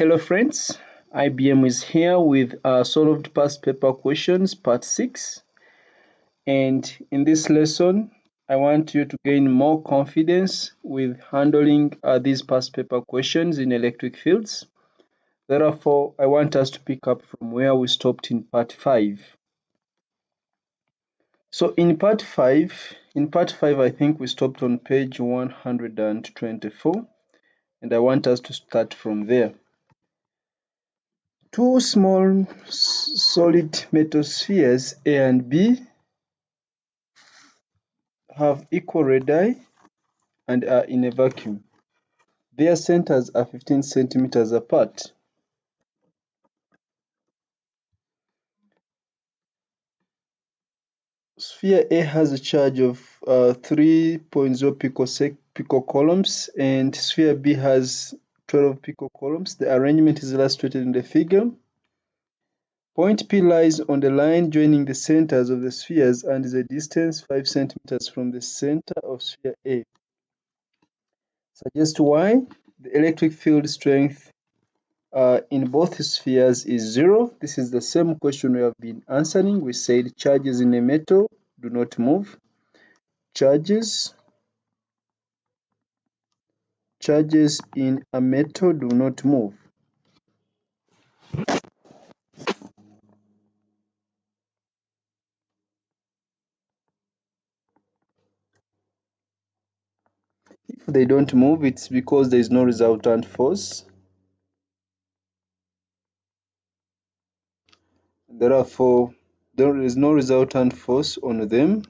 Hello friends, IBM is here with solved past paper questions part 6, and in this lesson I want you to gain more confidence with handling these past paper questions in electric fields. Therefore, I want us to pick up from where we stopped in part 5. So in part 5 I think we stopped on page 124, and I want us to start from there. Two small solid metal spheres A and B have equal radii and are in a vacuum. Their centers are 15 centimeters apart. Sphere A has a charge of 3.0 picocoulombs and sphere B has 12 picocoulombs. The arrangement is illustrated in the figure. Point P lies on the line joining the centers of the spheres and is a distance 5 centimeters from the center of sphere A. Suggest why the electric field strength in both spheres is 0. This is the same question we have been answering. We said charges in a metal do not move. Charges in a metal do not move. If they don't move, it's because there is no resultant force. Therefore, there is no resultant force on them.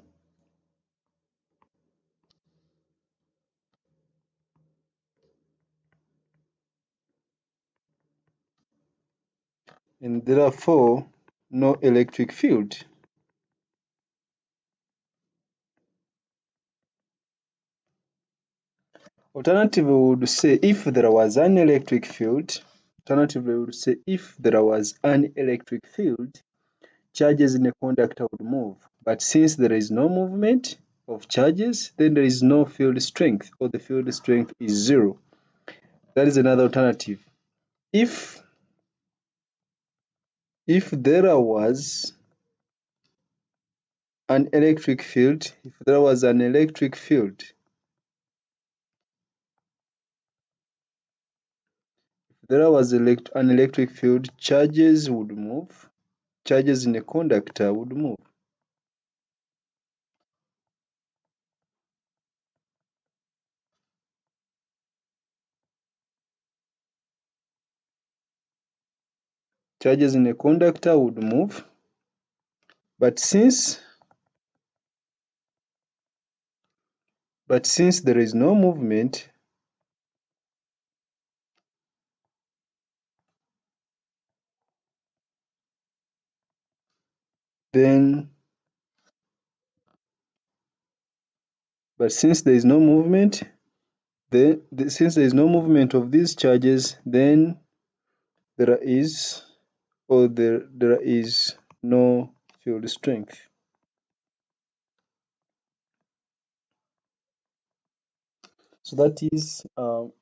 And therefore, no electric field. Alternatively, we would say if there was an electric field, charges in a conductor would move. But since there is no movement of charges, then there is no field strength, or the field strength is 0. That is another alternative. If there was an electric field, charges would move. Charges in a conductor would move. Charges in a conductor would move. But since there is no movement, then since there is no movement of these charges, then there is no field strength. So that is,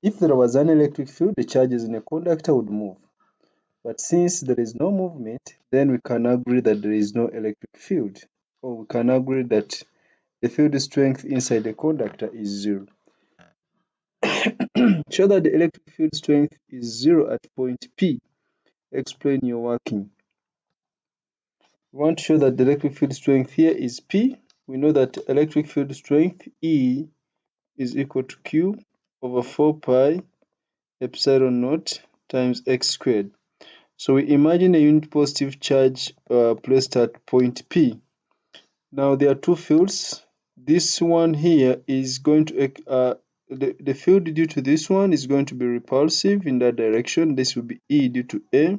if there was an electric field, the charges in a conductor would move. But since there is no movement, then we can agree that there is no electric field, or we can agree that the field strength inside the conductor is 0. Show that the electric field strength is 0 at point P. Explain your working. We want to show that the electric field strength here is P. We know that electric field strength E is equal to Q over 4 pi epsilon naught times x squared. So we imagine a unit positive charge placed at point P. Now there are two fields. This one here is going to the field due to this one is going to be repulsive in that direction. This will be E due to A.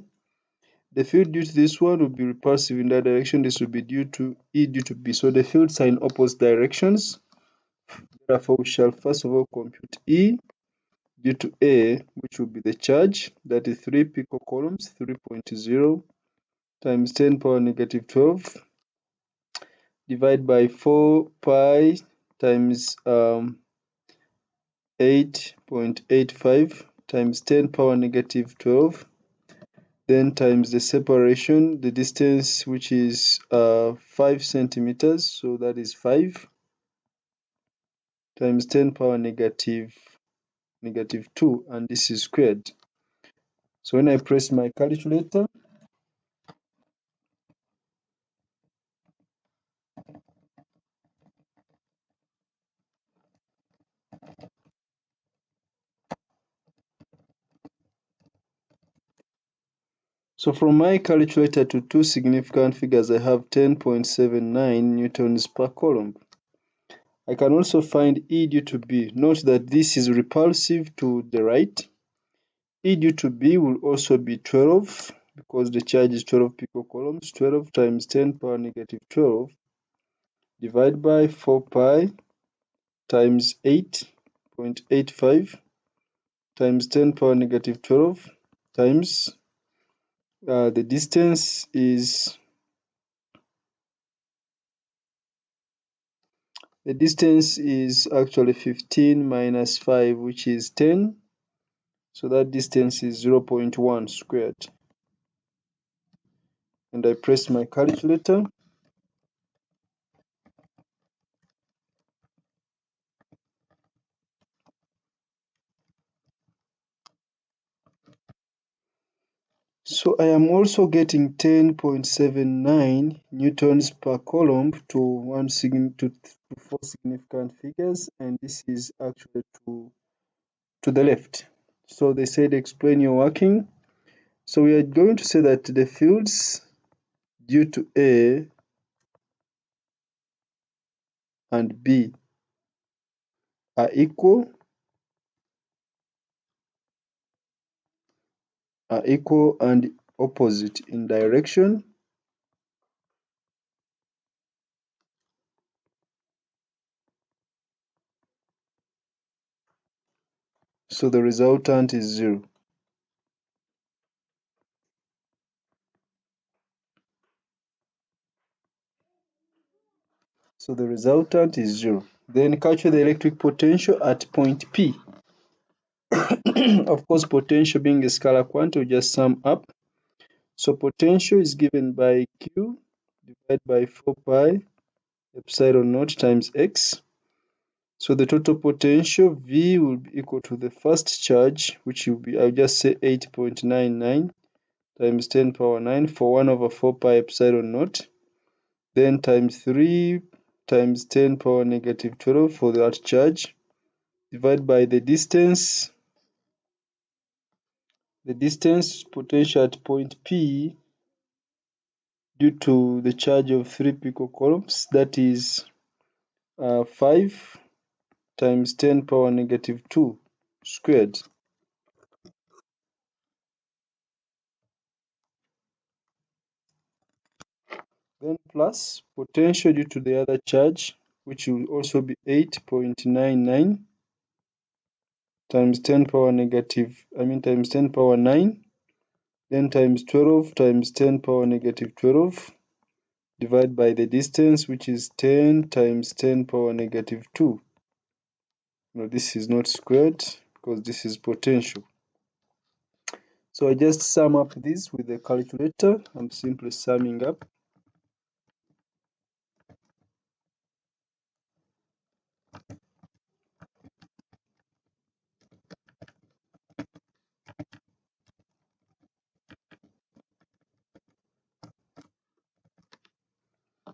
The field due to this one will be repulsive in that direction. This will be due to E due to B. So the fields are in opposite directions. Therefore, we shall first of all compute E due to A, which will be the charge, that is 3 picocoulombs, 3.0 times 10 power negative 12, divide by 4 times 8.85 times 10 power negative 12, then times the separation, the distance, which is 5 centimeters, so that is 5, times 10 power negative 2, and this is squared. So when I press my calculator, so from my calculator to two significant figures, I have 10.79 newtons per coulomb. I can also find E due to B. Note that this is repulsive to the right. E due to B will also be 12 because the charge is 12 picocoulombs. 12 times 10 power negative 12 divided by 4 pi times 8.85 times 10 power negative 12 times the distance is actually 15 minus 5, which is 10. So that distance is 0.1 squared. And I press my calculator. So I am also getting 10.79 newtons per coulomb to four significant figures, and this is actually to the left. So they said explain your working. So we are going to say that the fields due to A and B are equal and opposite in direction. So the resultant is 0. So the resultant is 0. Then calculate the electric potential at point P. Of course, potential being a scalar quantity, we just sum up. So potential is given by Q divided by 4 pi epsilon naught times X. So the total potential V will be equal to the first charge, which will be, I'll just say 8.99 times 10 power 9 for 1 over 4 pi epsilon naught. Then times 3 times 10 power negative 12 for that charge, divided by the distance potential at point P due to the charge of 3 picocoulombs, that is 5 times 10 power negative 2 squared. Then plus potential due to the other charge, which will also be 8.99 times 10 power times 10 power 9, then times 12 times 10 power negative 12, divided by the distance, which is 10 times 10 power negative 2. No, this is not squared because this is potential. So I just sum up this with the calculator. I'm simply summing up.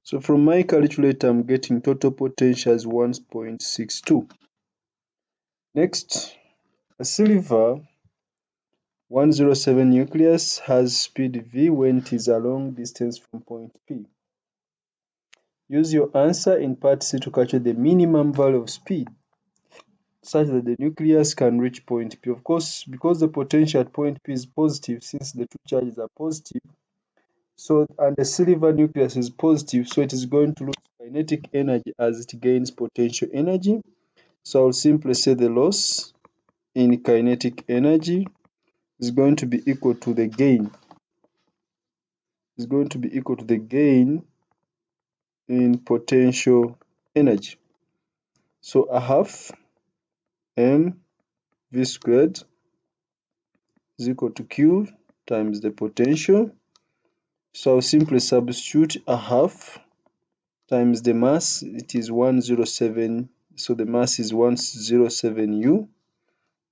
So from my calculator, I'm getting total potential as 1.62. Next, a silver 107 nucleus has speed v when it is a long distance from point P. Use your answer in part C to calculate the minimum value of speed such that the nucleus can reach point P. Of course, because the potential at point P is positive, since the two charges are positive, and the silver nucleus is positive, so it is going to lose kinetic energy as it gains potential energy. So I'll simply say the loss in kinetic energy is going to be equal to the gain. In potential energy. So I have m v squared is equal to Q times the potential. So I'll simply substitute a half times the mass. It is 107. So the mass is 107 U.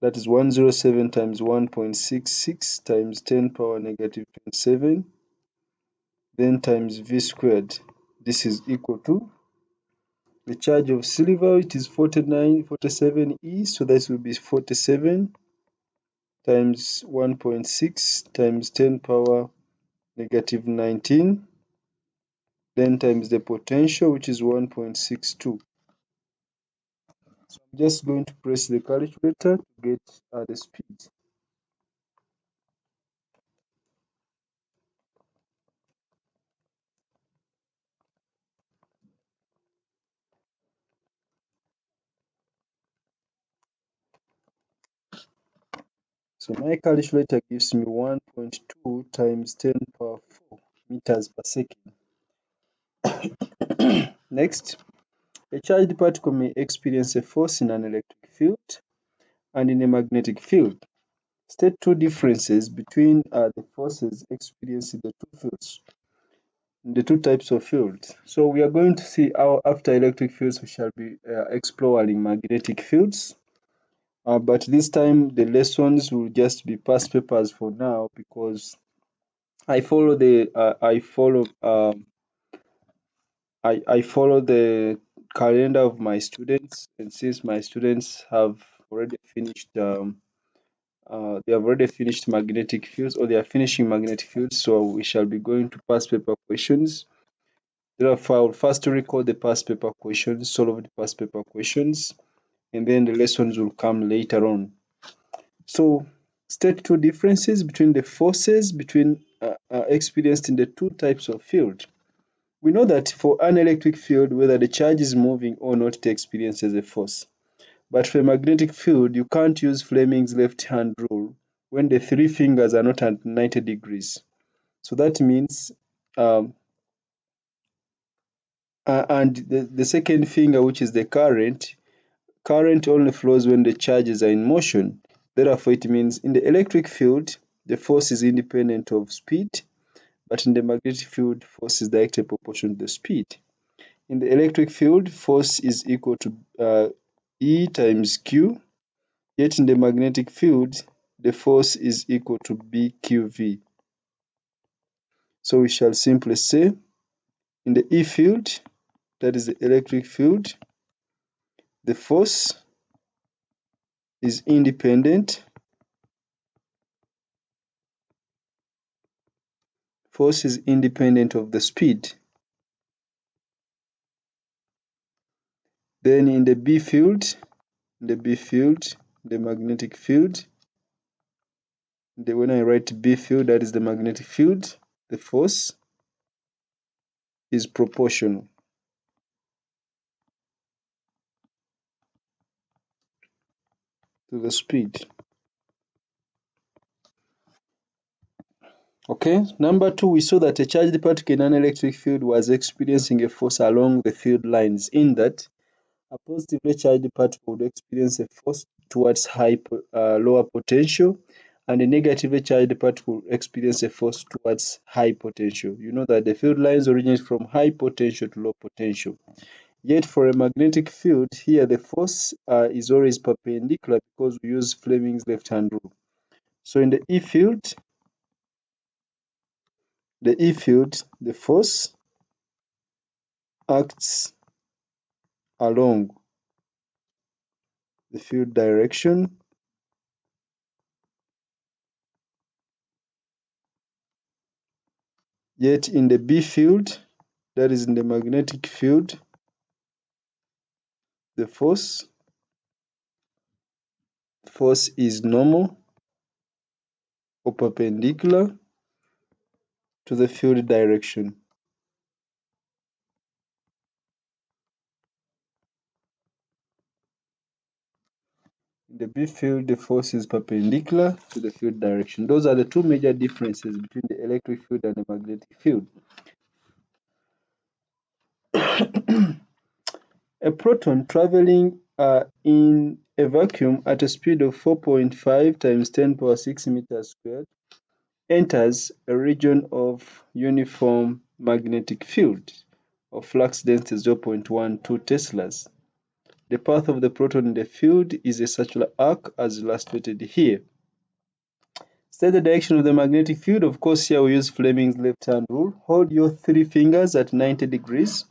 That is 107 times 1.66 times 10 power negative 27. Then times V squared. This is equal to the charge of silver. It is 47 E. So this will be 47 times 1.6 times 10 power negative 19, then times the potential, which is 1.62. So I'm just going to press the calculator to get the speed. So my calculator gives me 1.2 times 10 power 4 meters per second. Next, a charged particle may experience a force in an electric field and in a magnetic field. State two differences between the forces experienced in the two types of fields. So we are going to see how after electric fields we shall be exploring magnetic fields. But this time the lessons will just be past papers for now, because I follow the calendar of my students, and since my students have already finished magnetic fields, or they are finishing magnetic fields, so we shall be going to past paper questions. Therefore, I will first record the past paper questions, solve the past paper questions, and then the lessons will come later on. So, state two differences between the forces experienced in the two types of field. We know that for an electric field, whether the charge is moving or not, it experiences a force. But for a magnetic field, you can't use Fleming's left-hand rule when the three fingers are not at 90 degrees. So that means, and the second finger, which is the current only flows when the charges are in motion. Therefore, it means in the electric field, the force is independent of speed, but in the magnetic field, force is directly proportional to the speed. In the electric field, force is equal to E times Q, yet in the magnetic field, the force is equal to BQV. So we shall simply say, in the E field, that is the electric field, the force is independent. Force is independent of the speed. Then in the B field, the magnetic field, when I write B field, that is the magnetic field, the force is proportional to the speed. Okay, number two, we saw that a charged particle in an electric field was experiencing a force along the field lines, in that a positively charged particle would experience a force towards lower potential, and a negatively charged particle would experience a force towards high potential. You know that the field lines originate from high potential to low potential. Yet for a magnetic field, here the force is always perpendicular, because we use Fleming's left-hand rule. So in the E field, the force acts along the field direction, yet in the B field, that is in the magnetic field, the force is normal or perpendicular to the field direction. In the B field, the force is perpendicular to the field direction. Those are the two major differences between the electric field and the magnetic field. A proton traveling in a vacuum at a speed of 4.5 times 10 power 6 meters squared enters a region of uniform magnetic field of flux density 0.12 teslas. The path of the proton in the field is a circular arc as illustrated here. State the direction of the magnetic field. Of course, here we use Fleming's left-hand rule. Hold your 3 fingers at 90 degrees,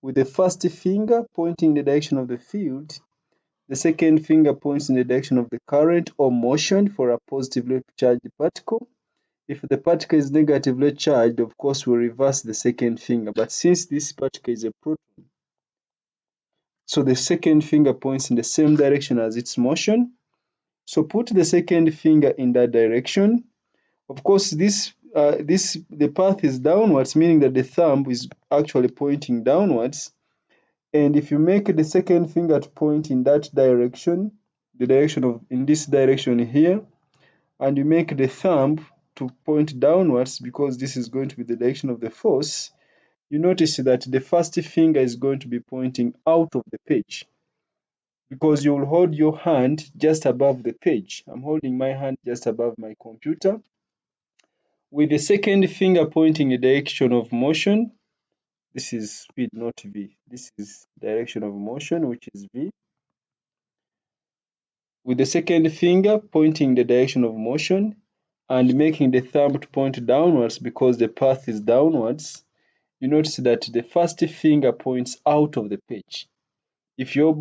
with the first finger pointing in the direction of the field. The second finger points in the direction of the current or motion for a positively charged particle. If the particle is negatively charged, of course, we reverse the second finger. But since this particle is a proton, so the second finger points in the same direction as its motion. So put the second finger in that direction. Of course, the path is downwards, meaning that the thumb is actually pointing downwards. And if you make the second finger to point in that direction, the direction of in this direction here, and you make the thumb to point downwards because this is going to be the direction of the force, you notice that the first finger is going to be pointing out of the page because you will hold your hand just above the page. I'm holding my hand just above my computer with the second finger pointing in the direction of motion. This is speed, not V. This is direction of motion, which is V. With the second finger pointing the direction of motion and making the thumb to point downwards because the path is downwards, you notice that the first finger points out of the page. If your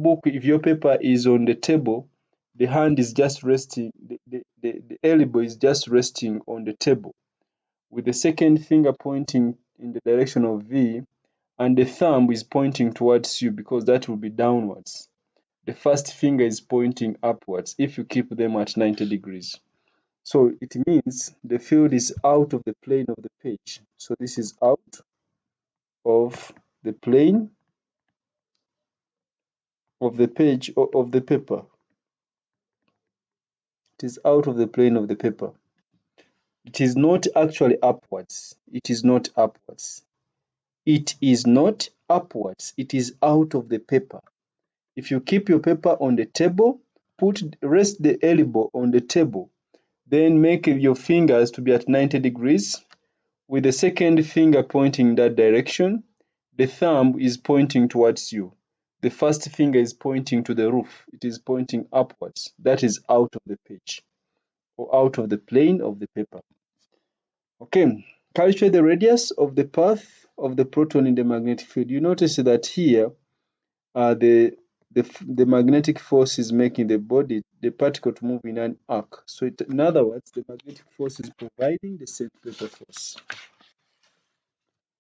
paper is on the table, the hand is just resting, the elbow is just resting on the table, with the second finger pointing in the direction of V, and the thumb is pointing towards you because that will be downwards. The first finger is pointing upwards if you keep them at 90 degrees. So it means the field is out of the plane of the page. So this is out of the plane of the page or of the paper. It is out of the plane of the paper. It is not actually upwards. It is not upwards. It is not upwards. It is out of the paper. If you keep your paper on the table, rest the elbow on the table, then make your fingers to be at 90 degrees with the second finger pointing in that direction. The thumb is pointing towards you. The first finger is pointing to the roof. It is pointing upwards. That is out of the page or out of the plane of the paper. Okay, calculate the radius of the path of the proton in the magnetic field. You notice that here the magnetic force is making the particle to move in an arc. So in other words, the magnetic force is providing the centripetal force.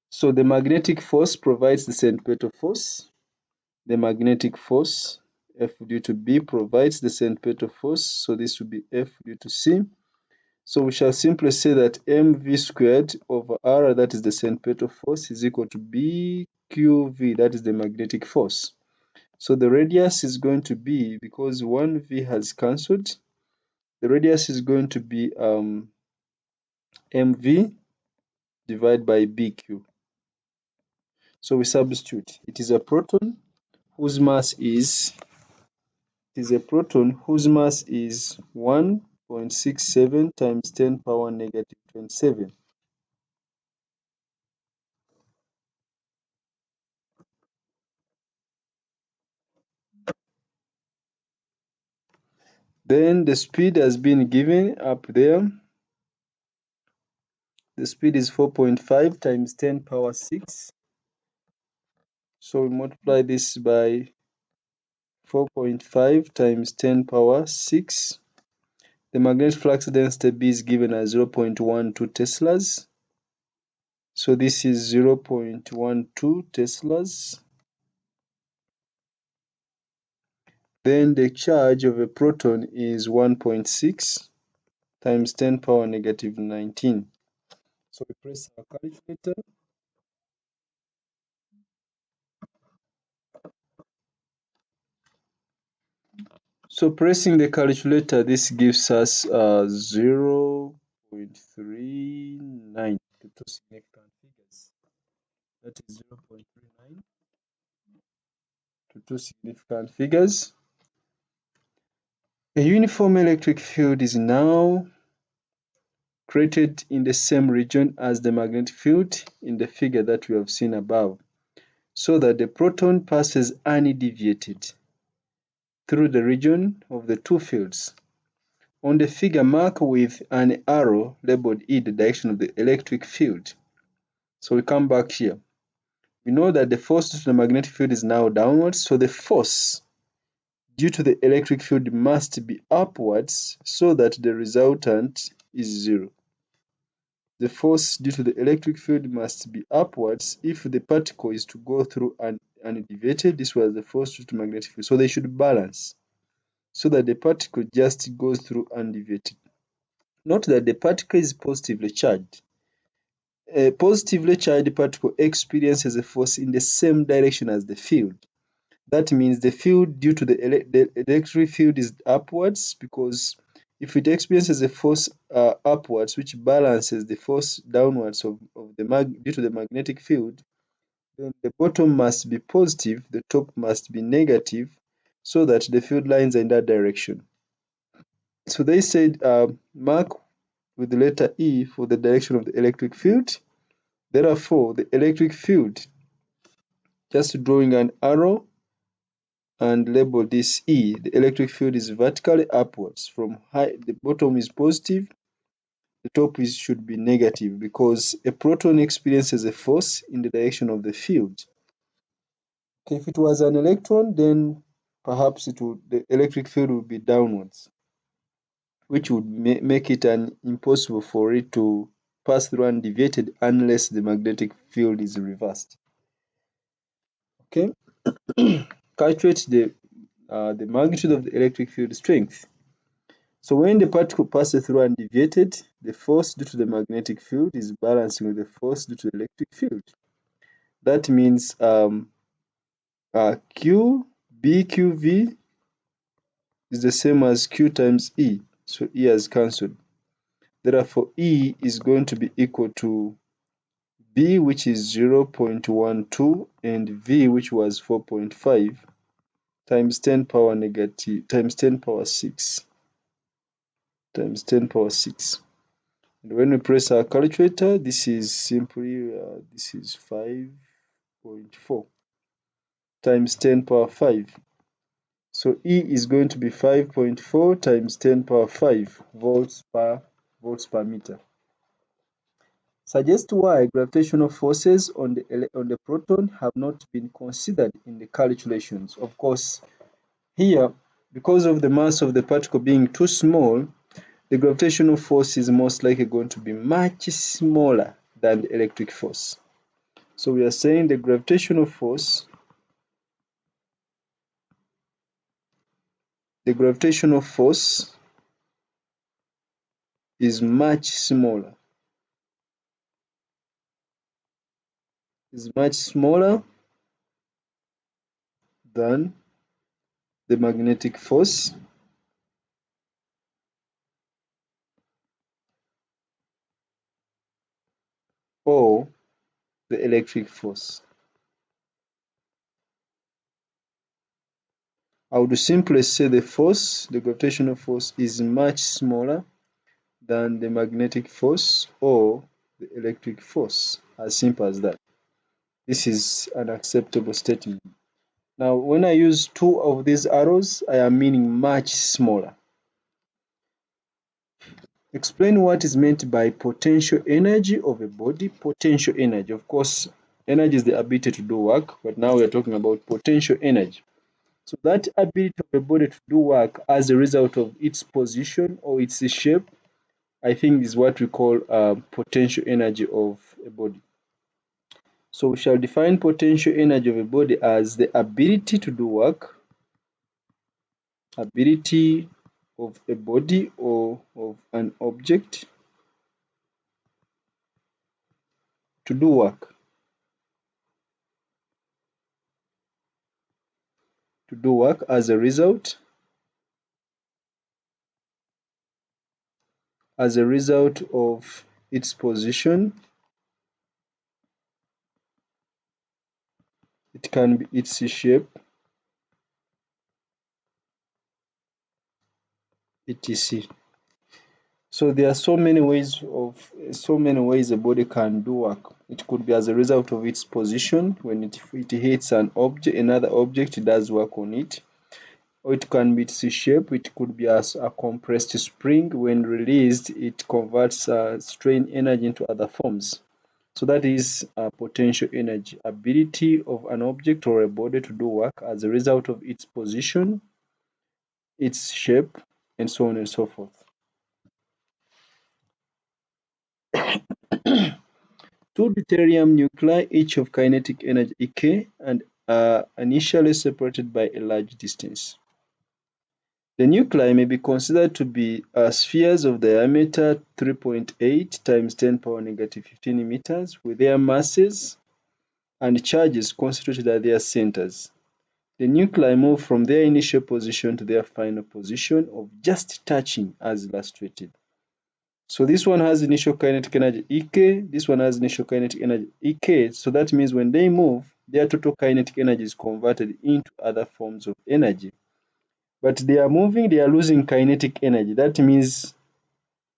So the magnetic force provides the centripetal force. The magnetic force F due to B provides the centripetal force. So this will be F due to C. So we shall simply say that mv squared over r, that is the centripetal force, is equal to bqv, that is the magnetic force. So the radius is going to be, because 1v has cancelled, the radius is going to be mv divided by bq. So we substitute. It is a proton whose mass is 1.67 times 10 power negative 27. Then the speed has been given up there. The speed is 4.5 times 10 power 6. So we multiply this by 4.5 times 10 power 6. The magnetic flux density B is given as 0.12 teslas. So this is 0.12 teslas. Then the charge of a proton is 1.6 times 10 power negative 19. So we press our calculator. So pressing the calculator, this gives us 0.39 to two significant figures. That is 0.39 to two significant figures. A uniform electric field is now created in the same region as the magnetic field in the figure that we have seen above, so that the proton passes undeviated through the region of the two fields. On the figure, mark with an arrow labeled E the direction of the electric field. So we come back here. We know that the force due to the magnetic field is now downwards, so the force due to the electric field must be upwards so that the resultant is zero. The force due to the electric field must be upwards if the particle is to go through undeviated. This was the force due to magnetic field. So they should balance so that the particle just goes through undeviated. Note that the particle is positively charged. A positively charged particle experiences a force in the same direction as the field. That means the field due to the electric field is upwards, because if it experiences a force upwards which balances the force downwards due to the magnetic field, then the bottom must be positive, the top must be negative, so that the field lines are in that direction. So they said mark with the letter E for the direction of the electric field. Therefore, the electric field, just drawing an arrow and label this E, the electric field is vertically upwards. From high, the bottom is positive, the top should be negative, because a proton experiences a force in the direction of the field. Okay, if it was an electron, then perhaps the electric field would be downwards, which would make it impossible for it to pass through undeviated unless the magnetic field is reversed. Okay, calculate the magnitude of the electric field strength. So when the particle passes through undeviated, the force due to the magnetic field is balancing with the force due to the electric field. That means Q BQV is the same as Q times E. So E has cancelled. Therefore, E is going to be equal to B, which is 0.12, and V, which was 4.5, times 10 power negative, times 10 power 6, times 10 power 6. And when we press our calculator, this is simply, this is 5.4 times 10 power 5. So E is going to be 5.4 times 10 power 5 volts per meter. Suggest why gravitational forces on the proton have not been considered in the calculations. Of course, here, because of the mass of the particle being too small, the gravitational force is most likely going to be much smaller than the electric force. So we are saying the gravitational force is much smaller, than the magnetic force or the electric force. I would simply say the gravitational force is much smaller than the magnetic force or the electric force. As simple as that. This is an acceptable statement. Now, when I use two of these arrows, I am meaning much smaller. Explain what is meant by potential energy of a body. Potential energy, of course, energy is the ability to do work, but now we are talking about potential energy. So that ability of a body to do work as a result of its position or its shape, I think is what we call potential energy of a body. So we shall define potential energy of a body as the ability to do work, ability of a body or of an object to do work, as a result of its position. It can be its shape, etc. So there are so many ways a body can do work. It could be as a result of its position. When it hits another object, it does work on it. Or it can be its shape. It could be as a compressed spring. When released, it converts strain energy into other forms. So that is potential energy, ability of an object or a body to do work as a result of its position, its shape, and so on and so forth. Two deuterium nuclei, each of kinetic energy Ek, and are initially separated by a large distance. The nuclei may be considered to be spheres of diameter 3.8 times 10 power negative 15 meters, with their masses and charges concentrated at their centers. The nuclei move from their initial position to their final position of just touching, as illustrated. So this one has initial kinetic energy Ek, this one has initial kinetic energy Ek. So that means when they move, their total kinetic energy is converted into other forms of energy. But they are moving, they are losing kinetic energy. That means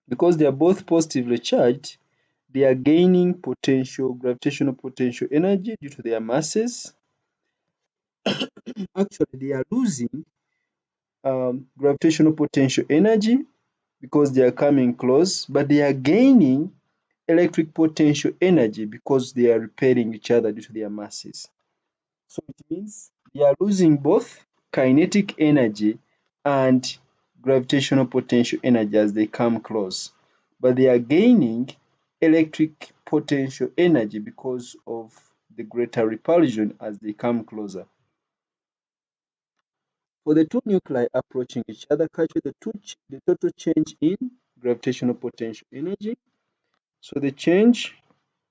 because they are both positively charged, they are gaining gravitational potential energy due to their masses. Actually, they are losing gravitational potential energy because they are coming close, but they are gaining electric potential energy because they are repelling each other due to their masses. So it means they are losing both kinetic energy and gravitational potential energy as they come close, but they are gaining electric potential energy because of the greater repulsion as they come closer. For the two nuclei approaching each other, calculate the total change in gravitational potential energy. So the change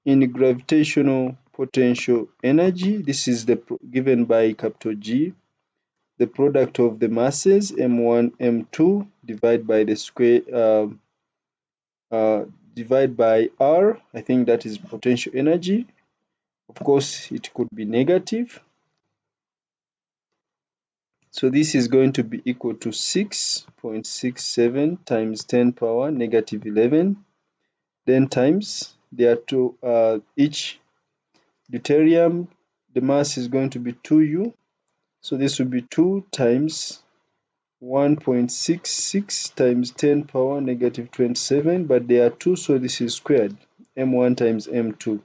in gravitational potential energy, this is given by capital G, the product of the masses m1, m2, divided by the square, divide by R. I think that is potential energy. Of course, it could be negative. So this is going to be equal to 6.67 times 10 power negative 11. Then times there are two, each deuterium, the mass is going to be 2U. So this will be 2 times 1.66 times 10 power negative 27, but there are 2, so this is squared, m1 times m2,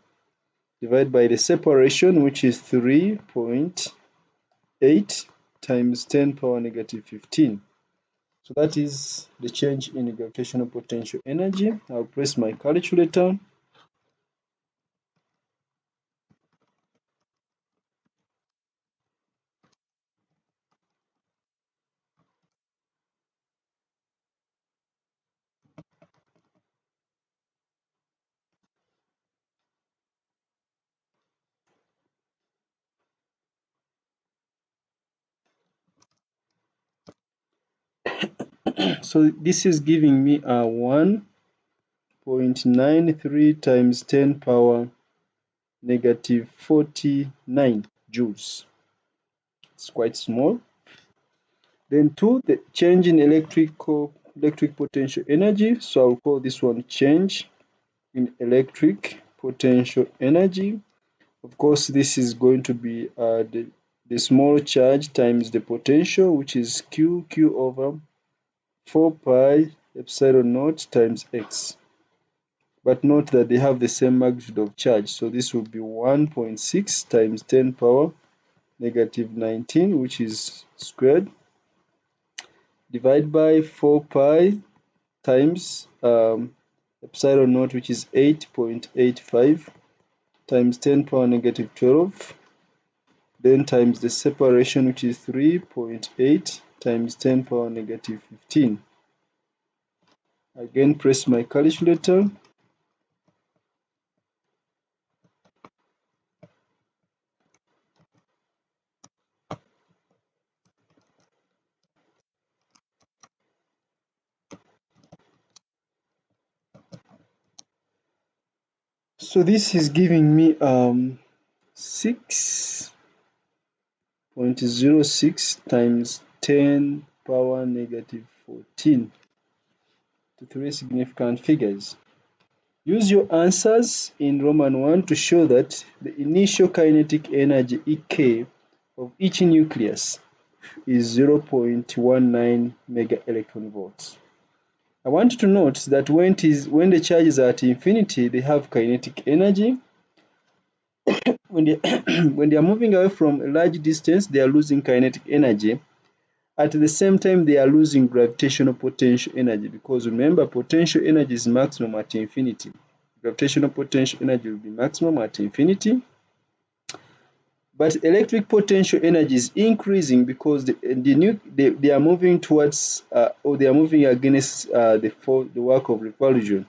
divided by the separation, which is 3.8 times 10 power negative 15. So that is the change in gravitational potential energy. I'll press my calculator. So this is giving me a 1.93 times 10 power negative 49 joules. It's quite small. Then 2, the change in electric potential energy. So I'll call this one change in electric potential energy. Of course, this is going to be the small charge times the potential, which is Q over 4 pi epsilon naught times x. But note that they have the same magnitude of charge. So this will be 1.6 times 10 power negative 19, which is squared, divided by 4 pi times epsilon naught, which is 8.85 times 10 power negative 12, then times the separation, which is 3.8 times 10 power negative 15. Again, press my calculator. So this is giving me 6.06 times 10 power negative 14. to 3 significant figures. Use your answers in Roman 1 to show that the initial kinetic energy EK of each nucleus is 0.19 mega electron volts. I want you to note that when the charges are at infinity, they have kinetic energy. When they are moving away from a large distance, they are losing kinetic energy. At the same time, they are losing gravitational potential energy, because remember, potential energy is maximum at infinity. Gravitational potential energy will be maximum at infinity. But electric potential energy is increasing because they are moving towards or they are moving against the work of repulsion.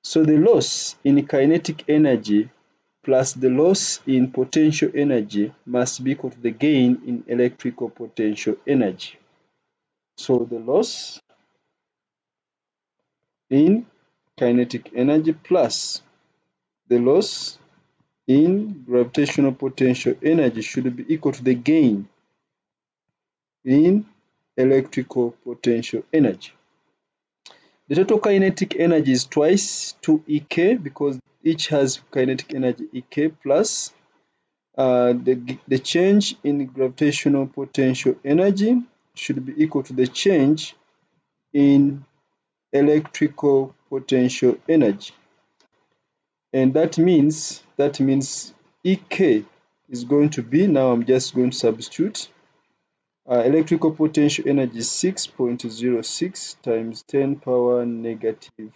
So the loss in kinetic energy plus the loss in potential energy must be equal to the gain in electrical potential energy. So the loss in kinetic energy plus the loss in gravitational potential energy should be equal to the gain in electrical potential energy. The total kinetic energy is twice 2 Ek, because each has kinetic energy Ek, plus the change in gravitational potential energy should be equal to the change in electrical potential energy. And that means Ek is going to be, now I'm just going to substitute, electrical potential energy is 6.06 times 10 power negative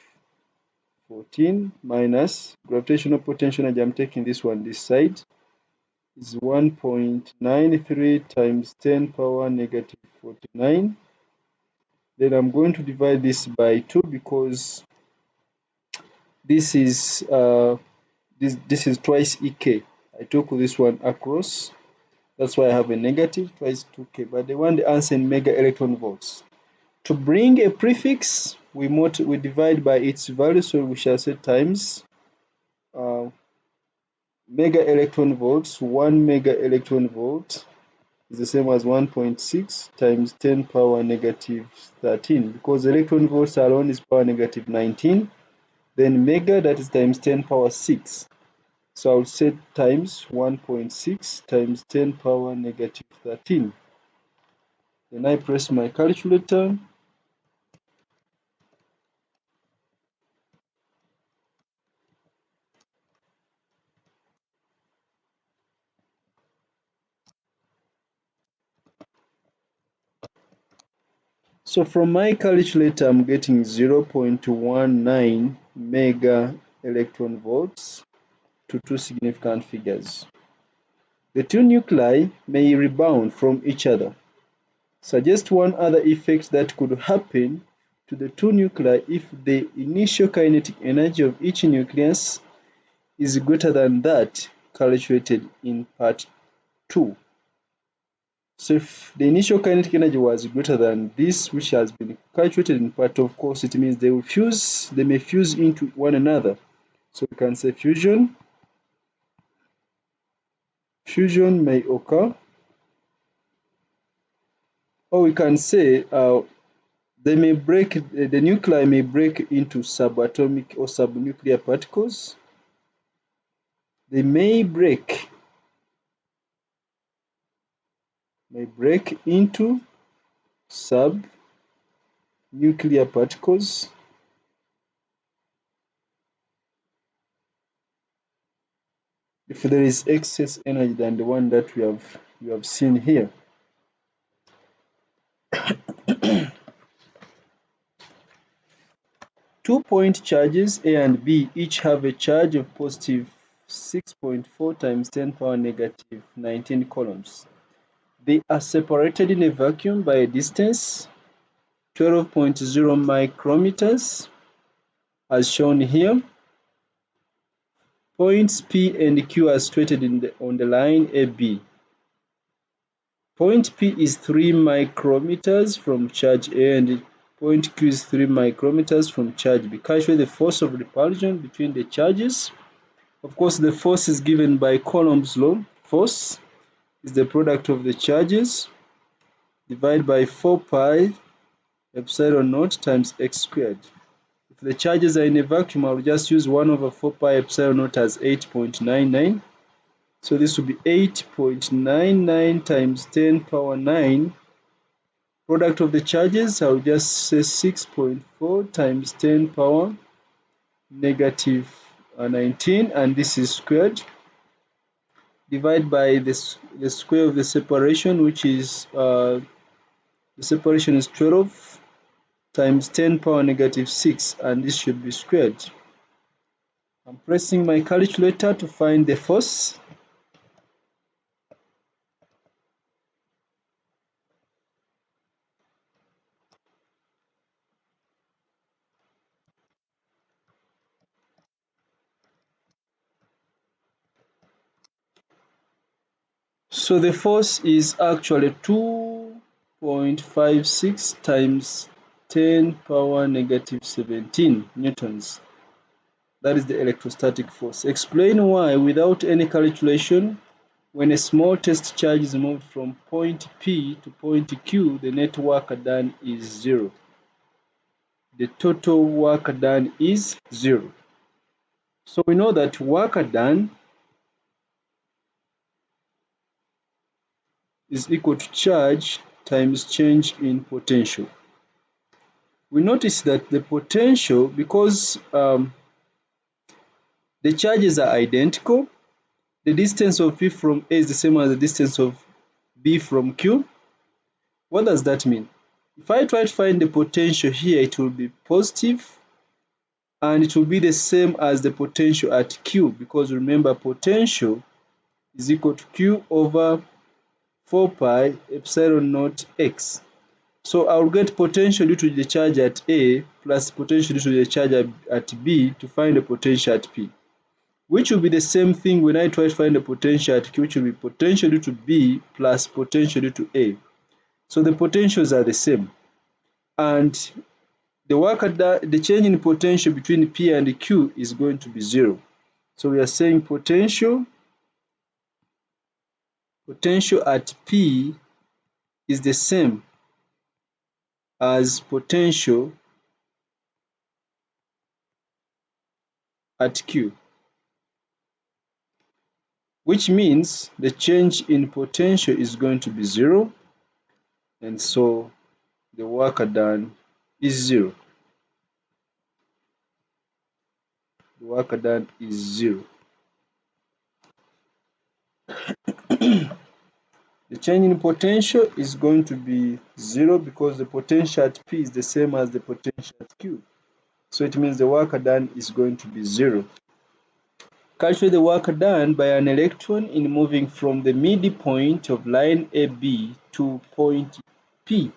14 minus gravitational potential energy, I'm taking this one this side, is 1.93 times 10 power negative 49. Then I'm going to divide this by 2, because this is twice Ek. I took this one across, that's why I have a negative, twice 2K, but they want the answer in mega electron volts. To bring a prefix, we divide by its value, so we shall say times mega electron volts. 1 mega electron volt is the same as 1.6 times 10 power negative 13, because electron volts alone is power negative 19, then mega, that is times 10 power 6. So I will say times 1.6 times 10 power negative 13. Then I press my calculator. So from my calculator, I'm getting 0.19 mega electron volts to 2 significant figures. The 2 nuclei may rebound from each other. Suggest one other effect that could happen to the 2 nuclei if the initial kinetic energy of each nucleus is greater than that calculated in part 2. So if the initial kinetic energy was greater than this, which has been calculated in part 2, of course, it means they may fuse into one another. So we can say fusion may occur, or we can say the nuclei may break into subatomic or subnuclear particles. They may break into subnuclear particles if there is excess energy than the one that we have seen here. Two-point charges A and B each have a charge of positive 6.4 times 10 power negative 19 coulombs. They are separated in a vacuum by a distance 12.0 micrometers, as shown here. Points P and Q are situated on the line AB. Point P is 3 micrometers from charge A and point Q is 3 micrometers from charge B. Calculate the force of repulsion between the charges. Of course, the force is given by Coulomb's law. Force is the product of the charges divided by 4 pi epsilon naught times x squared. If the charges are in a vacuum, I'll just use 1 over 4 pi epsilon naught as 8.99. So this will be 8.99 times 10 power 9. Product of the charges, I'll just say 6.4 times 10 power negative 19, and this is squared. Divide by the square of the separation, which is the separation is 12 times 10 power negative 6, and this should be squared. I'm pressing my calculator to find the force. So the force is actually 2.56 times 10 power negative 17 newtons. That is the electrostatic force. Explain why, without any calculation, when a small test charge is moved from point P to point Q, the net work done is 0. The total work done is 0. So we know that work done is equal to charge times change in potential. We notice that the potential, because the charges are identical, the distance of P from A is the same as the distance of B from Q. What does that mean? If I try to find the potential here, it will be positive, and it will be the same as the potential at Q, because remember, potential is equal to Q over 4 pi epsilon naught x. So I'll get potential due to the charge at A plus potential due to the charge at B to find the potential at P, which will be the same thing when I try to find the potential at Q, which will be potential due to B plus potential due to A. So the potentials are the same, and the change in potential between P and Q is going to be 0. So we are saying potential at P is the same as potential at Q, which means the change in potential is going to be 0, and so the work done is 0. The work done is 0. The change in potential is going to be 0 because the potential at P is the same as the potential at Q. So it means the work done is going to be 0. Calculate the work done by an electron in moving from the midpoint of line AB to point P.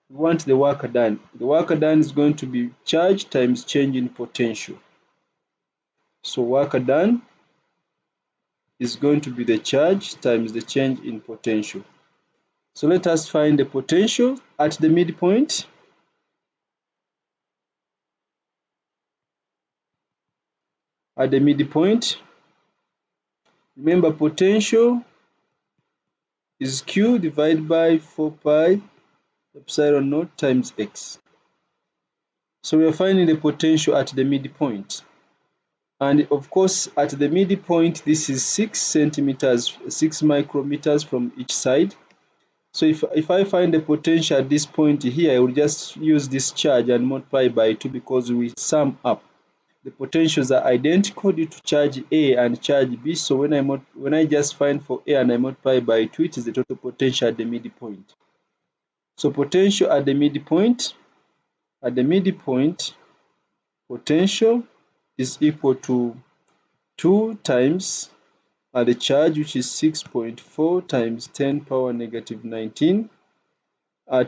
We want the work done. The work done is going to be charge times change in potential. So work done is going to be the charge times the change in potential. So let us find the potential at the midpoint. At the midpoint, remember potential is Q divided by 4 pi epsilon naught times x. So we are finding the potential at the midpoint. And of course, at the midpoint, this is 6 centimeters, 6 micrometers from each side. So if I find the potential at this point here, I will just use this charge and multiply by 2 because we sum up. The potentials are identical due to charge A and charge B. So when I just find for A and I multiply by 2, it is the total potential at the midpoint. So potential at the midpoint, potential is equal to 2 times the charge, which is 6.4 times 10 power negative 19,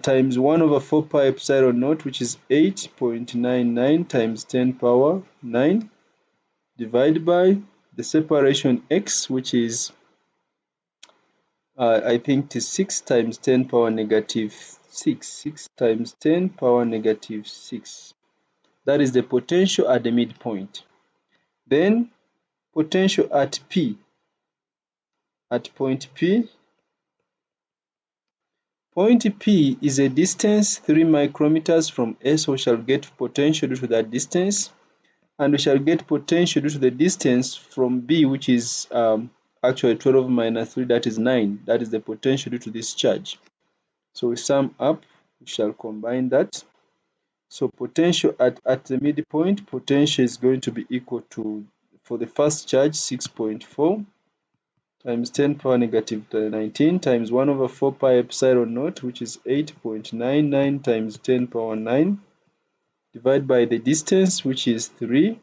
times 1 over 4 pi epsilon naught, which is 8.99 times 10 power 9, divided by the separation x, which is I think it is 6 times 10 power negative 6. 6 times 10 power negative 6. That is the potential at the midpoint. Then potential at P, at point P. Point P is a distance 3 micrometers from S. We shall get potential due to that distance, and we shall get potential due to the distance from B, which is actually 12 minus 3, that is 9. That is the potential due to this charge. So we sum up, we shall combine that. So potential at the midpoint, potential is going to be equal to, for the first charge, 6.4 times 10 power negative 19 times 1 over 4 pi epsilon naught, which is 8.99 times 10 power 9, divided by the distance, which is 3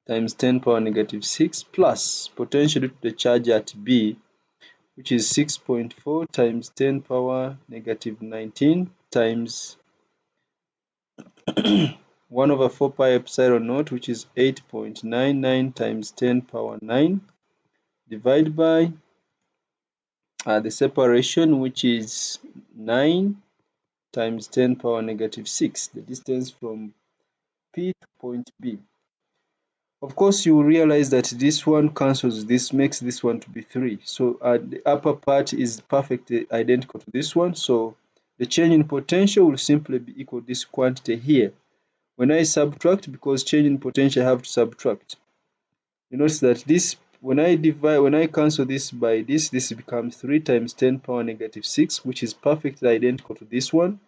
times 10 power negative 6, plus potential due to the charge at B, which is 6.4 times 10 power negative 19 times 1 over 4 pi epsilon naught, which is 8.99 times 10 power 9, divided by the separation, which is 9 times 10 power negative 6, the distance from P to point B. Of course, you will realize that this one cancels this, makes this one to be 3. So the upper part is perfectly identical to this one. So the change in potential will simply be equal to this quantity here. When I subtract, because change in potential I have to subtract. You notice that this, when I cancel this by this becomes 3 times 10 power negative 6, which is perfectly identical to this one.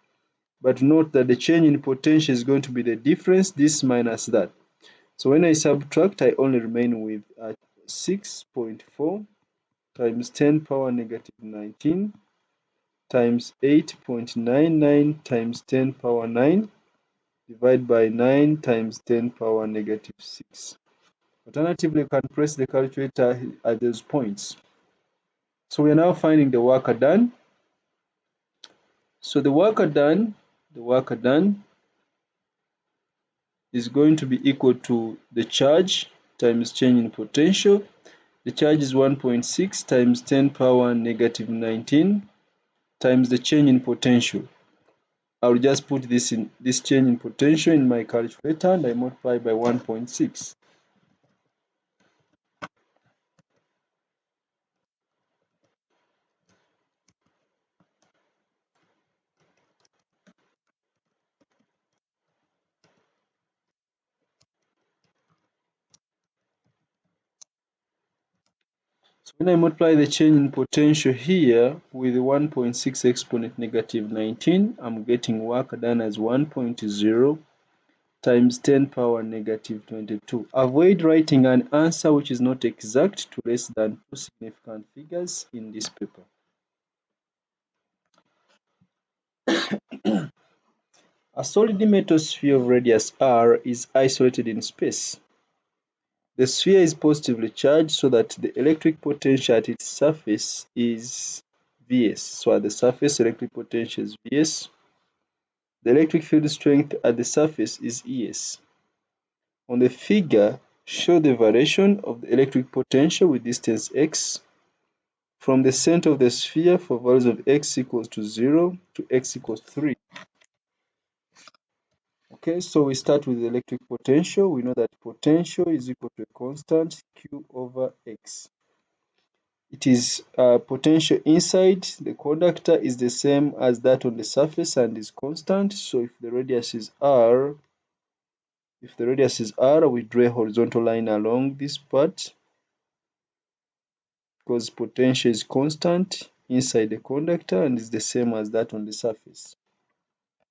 But note that the change in potential is going to be the difference, this minus that. So when I subtract, I only remain with 6.4 times 10 power negative 19 times 8.99 times 10 power 9 divided by 9 times 10 power negative 6. Alternatively, you can press the calculator at those points. So we are now finding the work done. So the work done is going to be equal to the charge times change in potential. The charge is 1.6 times 10 power negative 19 times the change in potential. I will just put this change in potential in my calculator and I multiply by 1.6. So when I multiply the change in potential here with 1.6 exponent negative 19, I'm getting work done as 1.0 times 10 power negative 22. Avoid writing an answer which is not exact to less than 2 significant figures in this paper. A solid metal sphere of radius r is isolated in space. The sphere is positively charged so that the electric potential at its surface is Vs. So at the surface, electric potential is Vs. The electric field strength at the surface is Es. On the figure, show the variation of the electric potential with distance x from the center of the sphere for values of x equals to 0 to x equals 3. Okay, so we start with the electric potential. We know that potential is equal to a constant Q over X. It is potential inside the conductor is the same as that on the surface and is constant. So if the radius is r, we draw a horizontal line along this part because potential is constant inside the conductor and is the same as that on the surface.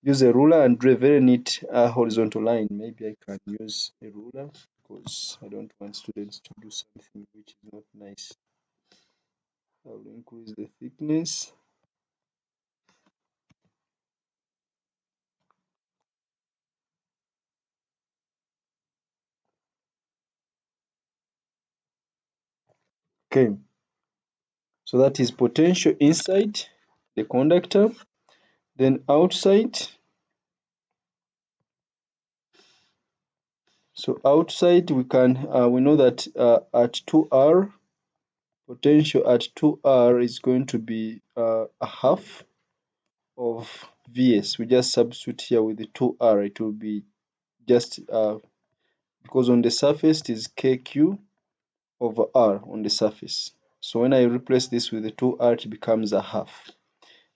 Use a ruler and draw a very neat horizontal line. Maybe I can use a ruler because I don't want students to do something which is not nice. I will increase the thickness. Okay, so that is potential inside the conductor. Then outside, so outside we know that at 2r, potential at 2r is going to be a half of Vs. We just substitute here with the 2r. It will be just because on the surface it is kq over r on the surface. So when I replace this with the 2r, it becomes a half.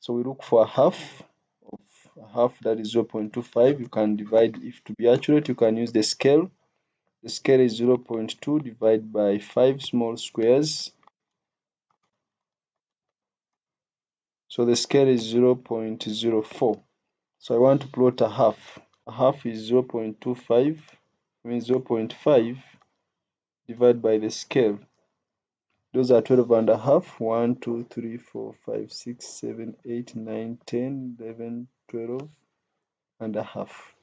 So we look for a half of a half, that is 0.25. You can divide, if to be accurate, you can use the scale. The scale is 0.2 divided by 5 small squares. So the scale is 0.04. So I want to plot a half. A half is 0.25, means 0.5 divided by the scale. Those are 12 and a half. 1, 2, 3, 4, 5, 6, 7, 8, 9, 10, 11, 12 and a half.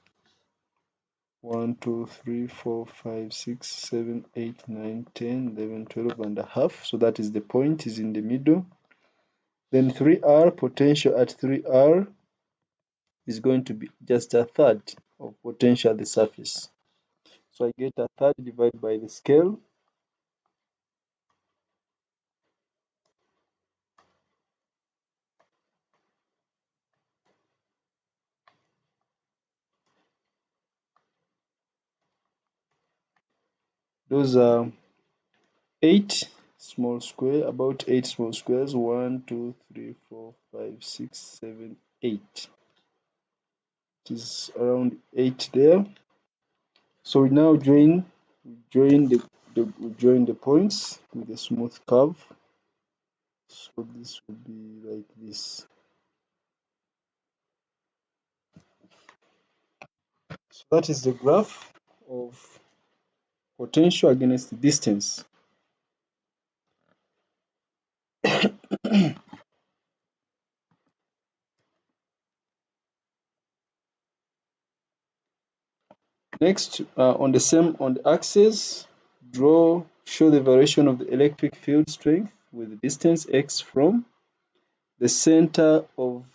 1, 2, 3, 4, 5, 6, 7, 8, 9, 10, 11, 12 and a half. So that is the point, is in the middle. Then 3R, potential at 3R is going to be just a third of potential at the surface. So I get a third divided by the scale. Those are 8 small square, about 8 small squares. 1, 2, 3, 4, 5, 6, 7, 8. It is around 8 there. So we now join the points with a smooth curve. So this will be like this. So that is the graph of potential against the distance. Next, on the axis, show the variation of the electric field strength with the distance x from the center of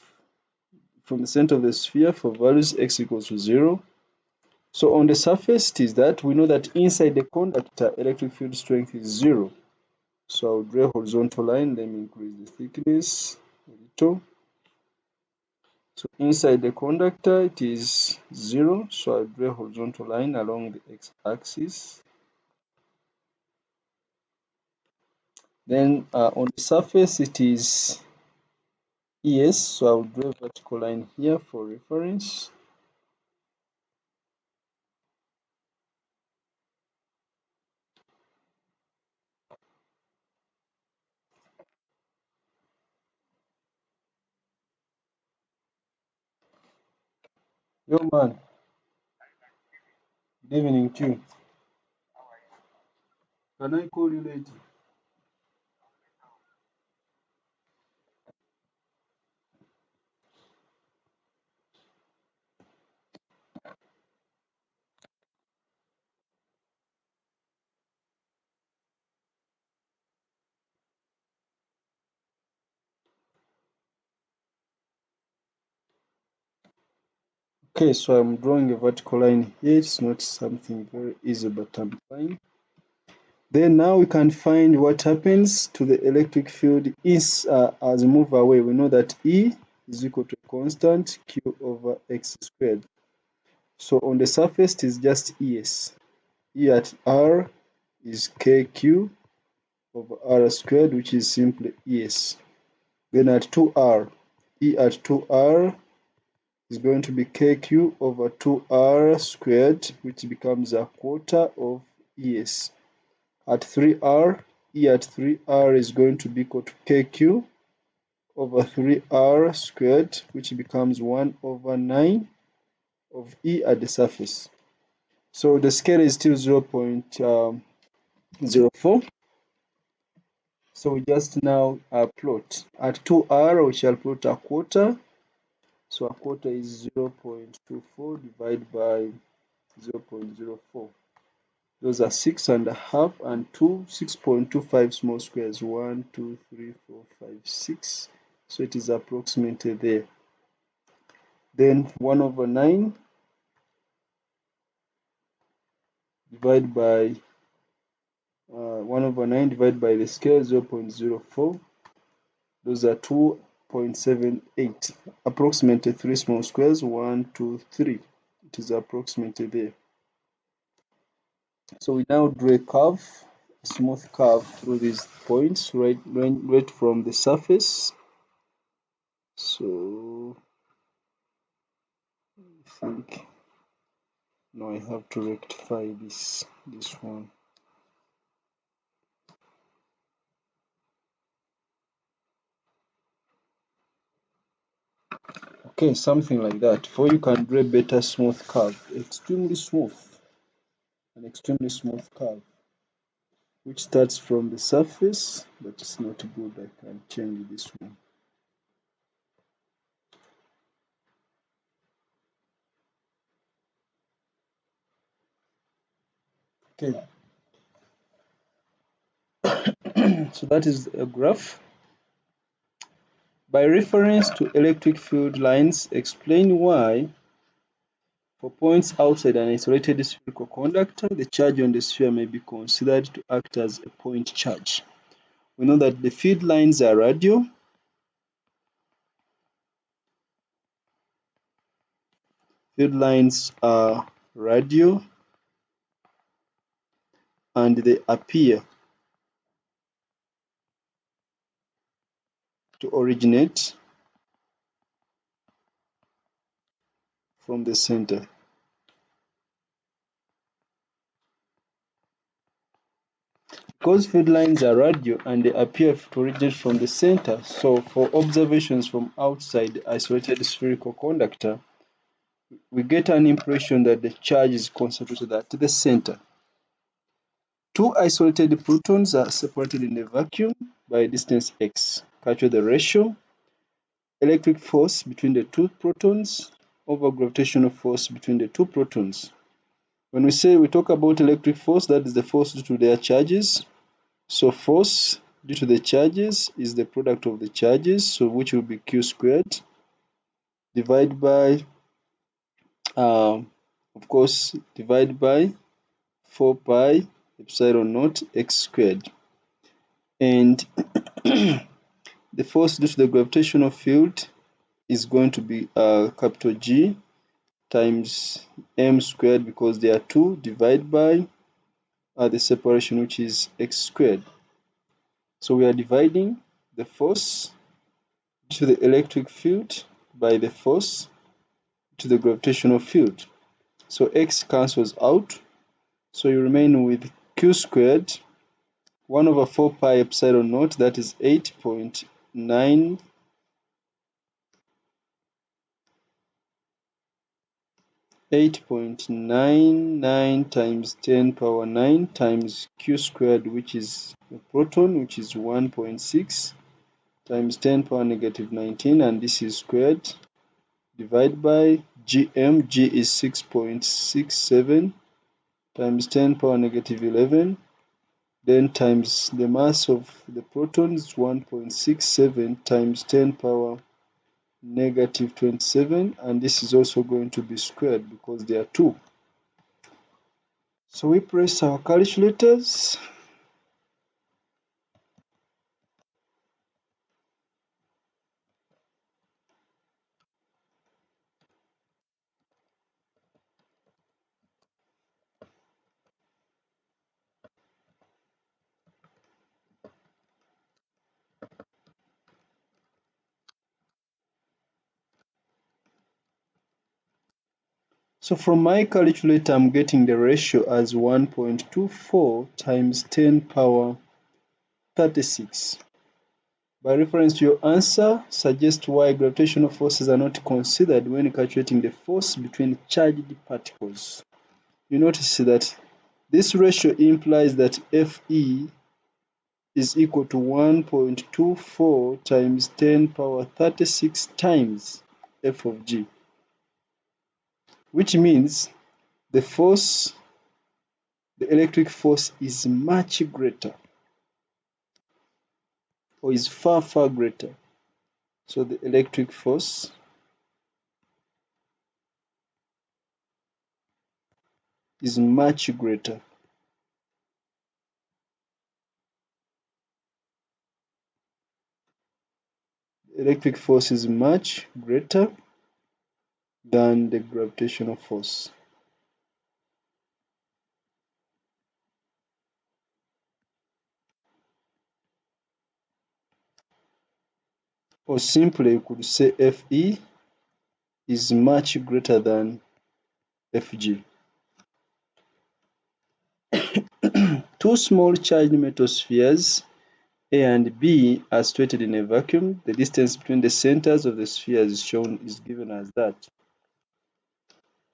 the sphere for values x equals to 0. So on the surface, it is that we know that inside the conductor, electric field strength is 0. So I'll draw a horizontal line, let me increase the thickness a little. So inside the conductor, it is 0. So I'll draw a horizontal line along the x-axis. Then on the surface, it is ES. So I'll draw a vertical line here for reference. Yo man, good evening to you. Can I call you later? Okay, so I'm drawing a vertical line here. It's not something very easy, but I'm fine. Then now we can find what happens to the electric field as we move away. We know that E is equal to a constant Q over x squared. So on the surface, it is just ES. E at R is KQ over R squared, which is simply ES. Then at 2R, E at 2R is going to be KQ over 2R squared, which becomes a quarter of ES. At 3R, E at 3R is going to be equal to KQ over 3R squared, which becomes 1 over 9 of E at the surface. So the scale is still 0.04. So we just now plot. At 2R, we shall plot a quarter. So a quarter is 0.24 divided by 0.04. Those are 6.5 and 2, 6.25 small squares. 1, 2, 3, 4, 5, 6. So it is approximately there. Then 1 over 9 divided by 1 over 9 divided by the scale 0.04. Those are 2.78. Approximately 3 small squares. 1, 2, 3. It is approximately there. So we now draw a curve, a smooth curve through these points right from the surface. So I think now I have to rectify this one. Okay, something like that. For you can draw a better smooth curve, extremely smooth, an extremely smooth curve, which starts from the surface, but it's not good. I can change this one. Okay, so that is a graph. By reference to electric field lines, explain why, for points outside an isolated spherical conductor, the charge on the sphere may be considered to act as a point charge. We know that the field lines are radial. Field lines are radial and they appear to originate from the center. Because field lines are radial and they appear to originate from the center, so for observations from outside the isolated spherical conductor, we get an impression that the charge is concentrated at the center. Two isolated protons are separated in a vacuum by a distance x. Calculate the ratio, electric force between the two protons over gravitational force between the two protons. When we talk about electric force, that is the force due to their charges. So force due to the charges is the product of the charges, so which will be q squared divided by, of course, divided by 4 pi epsilon naught x squared. And the force due to the gravitational field is going to be capital G times m squared, because there are two, divided by the separation, which is x squared. So we are dividing the force to the electric field by the force to the gravitational field. So x cancels out, so you remain with q squared 1 over 4 pi epsilon naught, that is 8.9 8.99 times 10 power 9 times q squared, which is a proton, which is 1.6 times 10 power negative 19, and this is squared, divided by gm. G is 6.67 times 10 power negative 11, then times the mass of the protons, 1.67 times 10 power negative 27, and this is also going to be squared because there are two. So we press our calculators. So from my calculator, I'm getting the ratio as 1.24 times 10 power 36. By reference to your answer, suggest why gravitational forces are not considered when calculating the force between charged particles. You notice that this ratio implies that Fe is equal to 1.24 times 10 power 36 times F of G, which means the force, the electric force is much greater, or is far, far greater. So the electric force is much greater. The electric force is much greater than the gravitational force. or simply you could say Fe is much greater than Fg. Two small charged metal spheres A and B are situated in a vacuum. The distance between the centers of the spheres is given as that.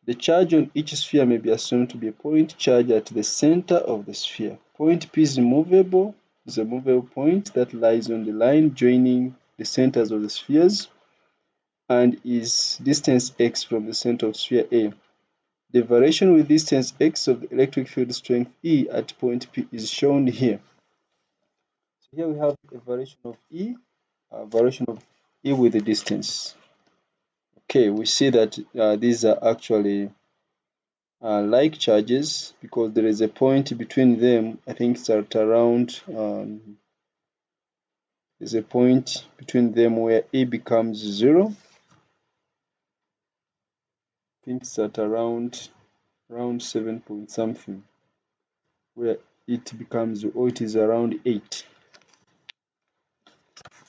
The charge on each sphere may be assumed to be a point charge at the center of the sphere. Point P is a movable point that lies on the line joining the centers of the spheres and is distance x from the center of sphere A. The variation with distance x of the electric field strength E at point P is shown here. So here we have a variation of E, a variation of E with the distance. Okay, we see that these are actually like charges because there is a point between them. I think it's at around, there's a point between them where E becomes 0. I think it's at around 7 point something, where it becomes, or it is around 8.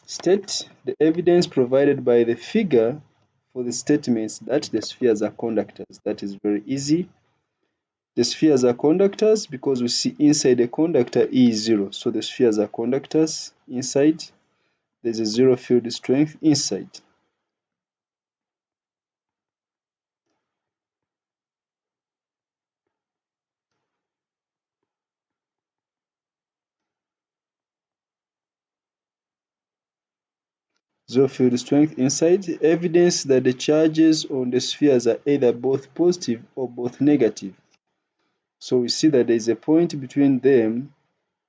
State the evidence provided by the figure for the statements that the spheres are conductors. That is very easy. The spheres are conductors because we see inside a conductor E is 0. So the spheres are conductors. Inside, there's a 0 field strength inside. Zero field strength inside. Evidence that the charges on the spheres are either both positive or both negative. So we see that there is a point between them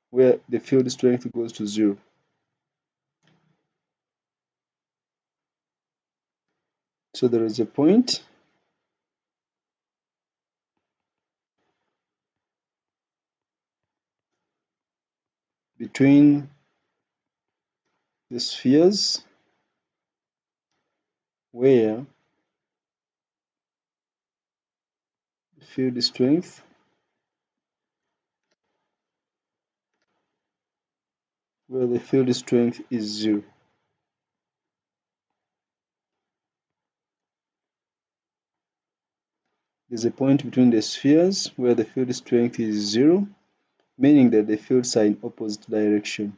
where the field strength goes to 0. So there is a point between the spheres where the field strength is 0. There's a point between the spheres where the field strength is 0, meaning that the fields are in opposite direction.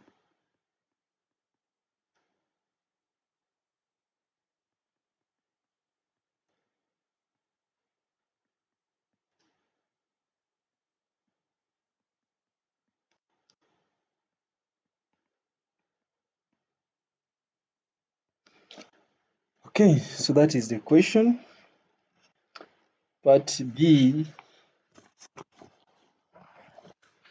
Okay, so that is the question. Part B,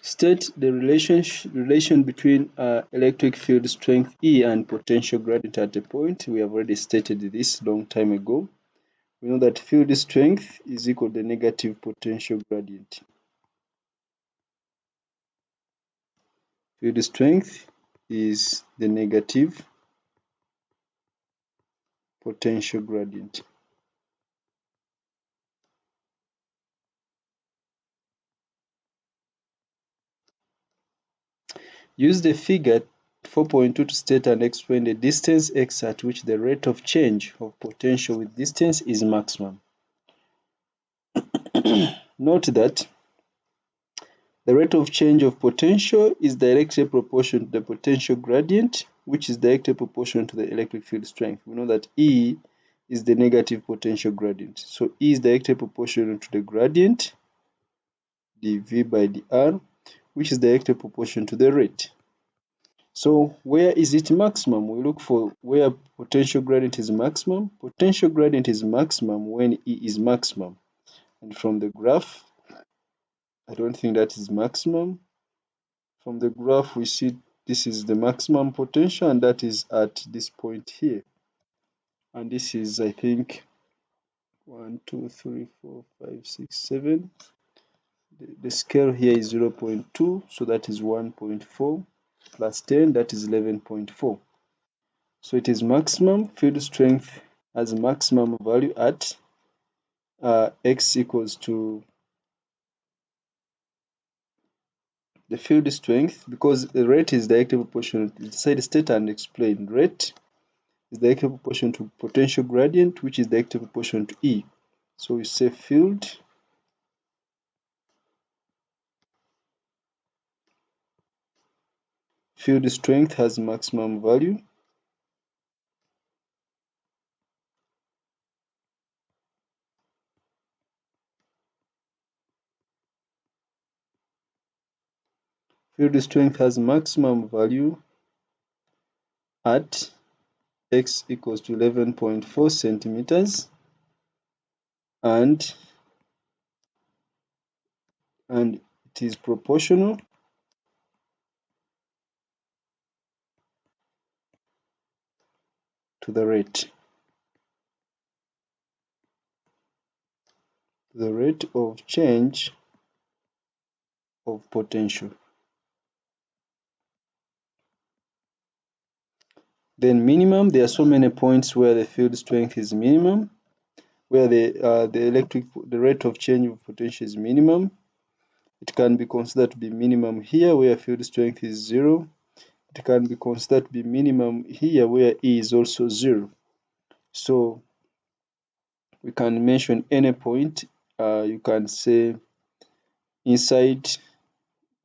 state the relation between electric field strength E and potential gradient at a point. We have already stated this long time ago. We know that field strength is equal to the negative potential gradient. Field strength is the negative potential gradient. Use the figure 4.2 to state and explain the distance x at which the rate of change of potential with distance is maximum. Note that the rate of change of potential is directly proportional to the potential gradient, which is directly proportional to the electric field strength. We know that E is the negative potential gradient. So E is directly proportional to the gradient, dV by dr, which is directly proportional to the rate. So where is it maximum? We look for where potential gradient is maximum. Potential gradient is maximum when E is maximum. And from the graph, I don't think that is maximum. From the graph, we see this is the maximum potential, and that is at this point here. And this is, I think, 1, 2, 3, 4, 5, 6, 7. The scale here is 0.2, so that is 1.4 plus 10, that is 11.4. So it is maximum. Field strength has maximum value at x equals to the field strength, because the rate is directly proportional. State and explain. Rate is directly proportional to potential gradient, which is directly proportional to E. So we say field strength has maximum value at x equals to 11.4 centimeters and it is proportional to the rate of change of potential. Then minimum, there are so many points where the field strength is minimum, where the rate of change of potential is minimum. It can be considered to be minimum here where field strength is 0. It can be considered to be minimum here where E is also 0. So we can mention any point. You can say inside.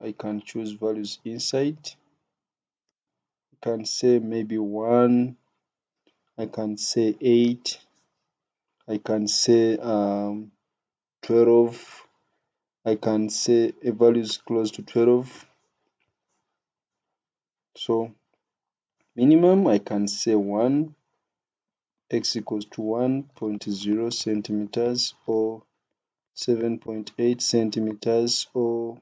I can choose values inside. You can say maybe 1. I can say 8. I can say 12. I can say a value is close to 12. So minimum, I can say 1, x equals to 1.0 centimeters or 7.8 centimeters or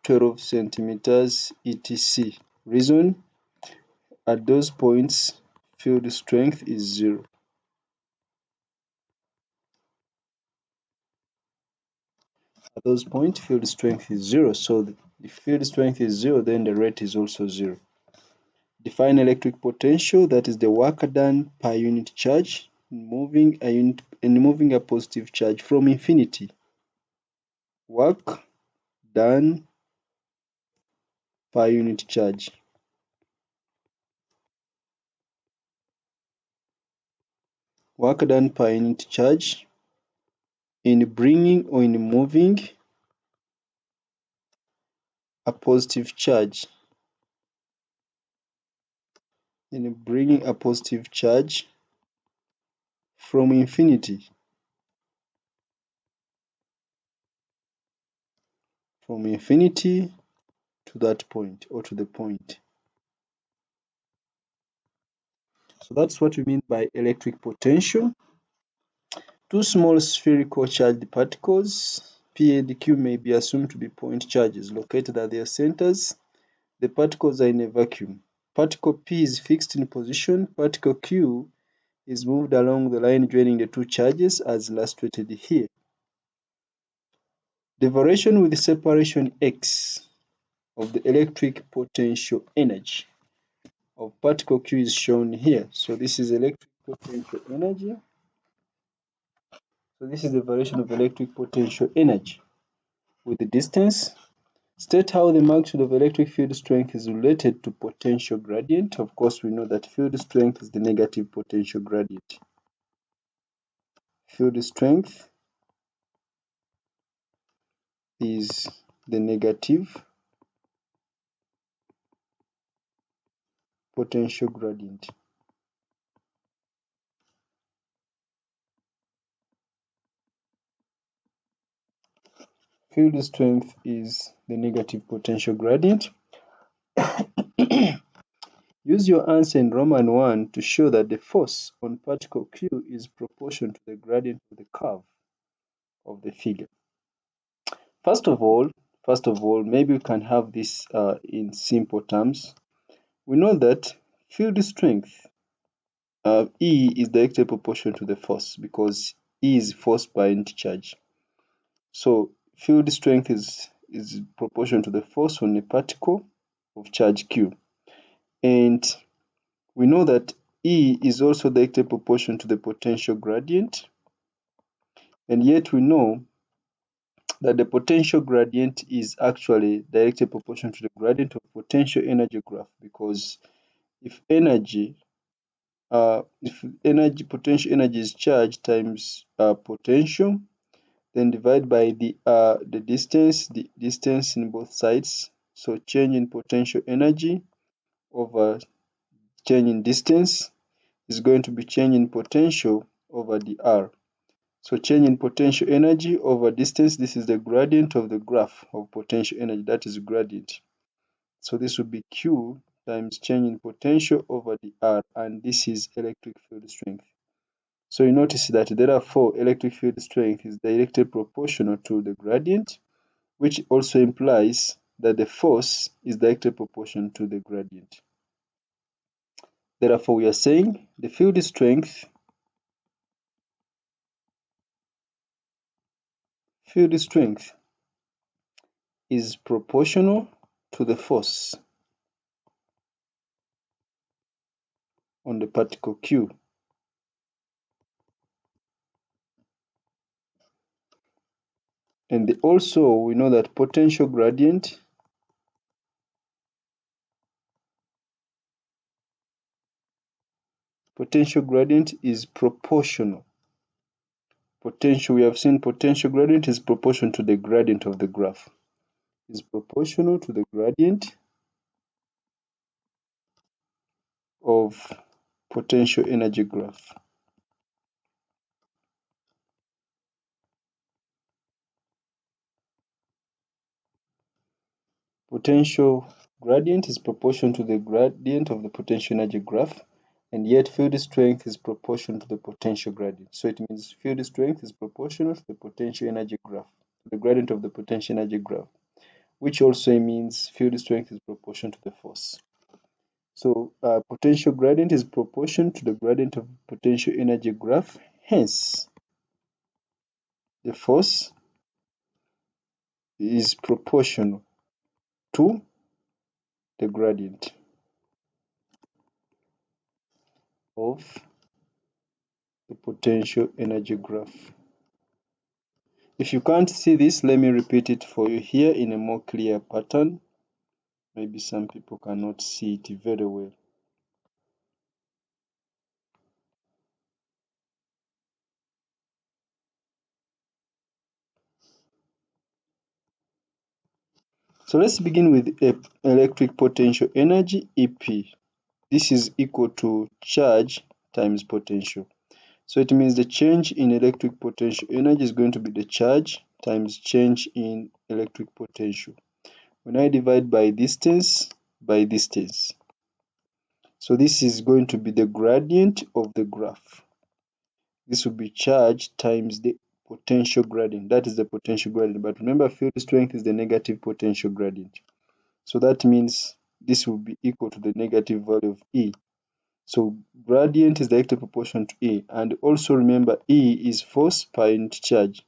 12 centimeters, etc. Reason, at those points, field strength is 0. At those points, field strength is 0. So if field strength is 0, then the rate is also 0. Define electric potential, that is the work done per unit charge in moving a positive charge from infinity. Work done per unit charge. Work done per unit charge in bringing or in moving a positive charge. In bringing a positive charge from infinity. From infinity to that point or to the point. So that's what we mean by electric potential. Two small spherical charged particles, P and Q, may be assumed to be point charges located at their centers. The particles are in a vacuum. Particle P is fixed in position. Particle Q is moved along the line joining the two charges as illustrated here. The variation with separation x of the electric potential energy of particle Q is shown here. So this is electric potential energy. So this is the variation of electric potential energy with the distance. State how the magnitude of electric field strength is related to potential gradient. Of course, we know that field strength is the negative potential gradient. Field strength is the negative potential gradient. Field strength is the negative potential gradient. Use your answer in Roman 1 to show that the force on particle Q is proportional to the gradient of the curve of the figure. First of all, maybe we can have this in simple terms. We know that field strength E is directly proportional to the force because E is force per unit charge. So field strength is proportional to the force on a particle of charge Q. And we know that E is also directly proportional to the potential gradient. And yet we know that the potential gradient is actually directly proportional to the gradient of potential energy graph because if potential energy is charge times potential, then divide by the distance in both sides. So change in potential energy over change in distance is going to be change in potential over the r. So change in potential energy over distance, this is the gradient of the graph of potential energy, that is gradient. So this would be Q times change in potential over the R, and this is electric field strength. So you notice that therefore electric field strength is directly proportional to the gradient, which also implies that the force is directly proportional to the gradient. Therefore, we are saying the field strength is proportional to the force on the particle Q. And also we know that potential gradient is proportional. We have seen potential gradient is proportional to the gradient of the graph. Is proportional to the gradient of potential energy graph. Potential gradient is proportional to the gradient of the potential energy graph, and yet field strength is proportional to the potential gradient. So it means field strength is proportional to the potential energy graph, to the gradient of the potential energy graph, which also means field strength is proportional to the force. So potential gradient is proportional to the gradient of potential energy graph. Hence, the force is proportional to the gradient of the potential energy graph. If you can't see this, let me repeat it for you here in a more clear pattern. Maybe some people cannot see it very well. So let's begin with electric potential energy, EP. This is equal to charge times potential. So it means the change in electric potential energy is going to be the charge times change in electric potential. When I divide by distance, so this is going to be the gradient of the graph. This will be charge times the potential gradient. That is the potential gradient. But remember, field strength is the negative potential gradient. So that means this will be equal to the negative value of E. So gradient is directly proportional to E. And also remember, E is force per unit charge.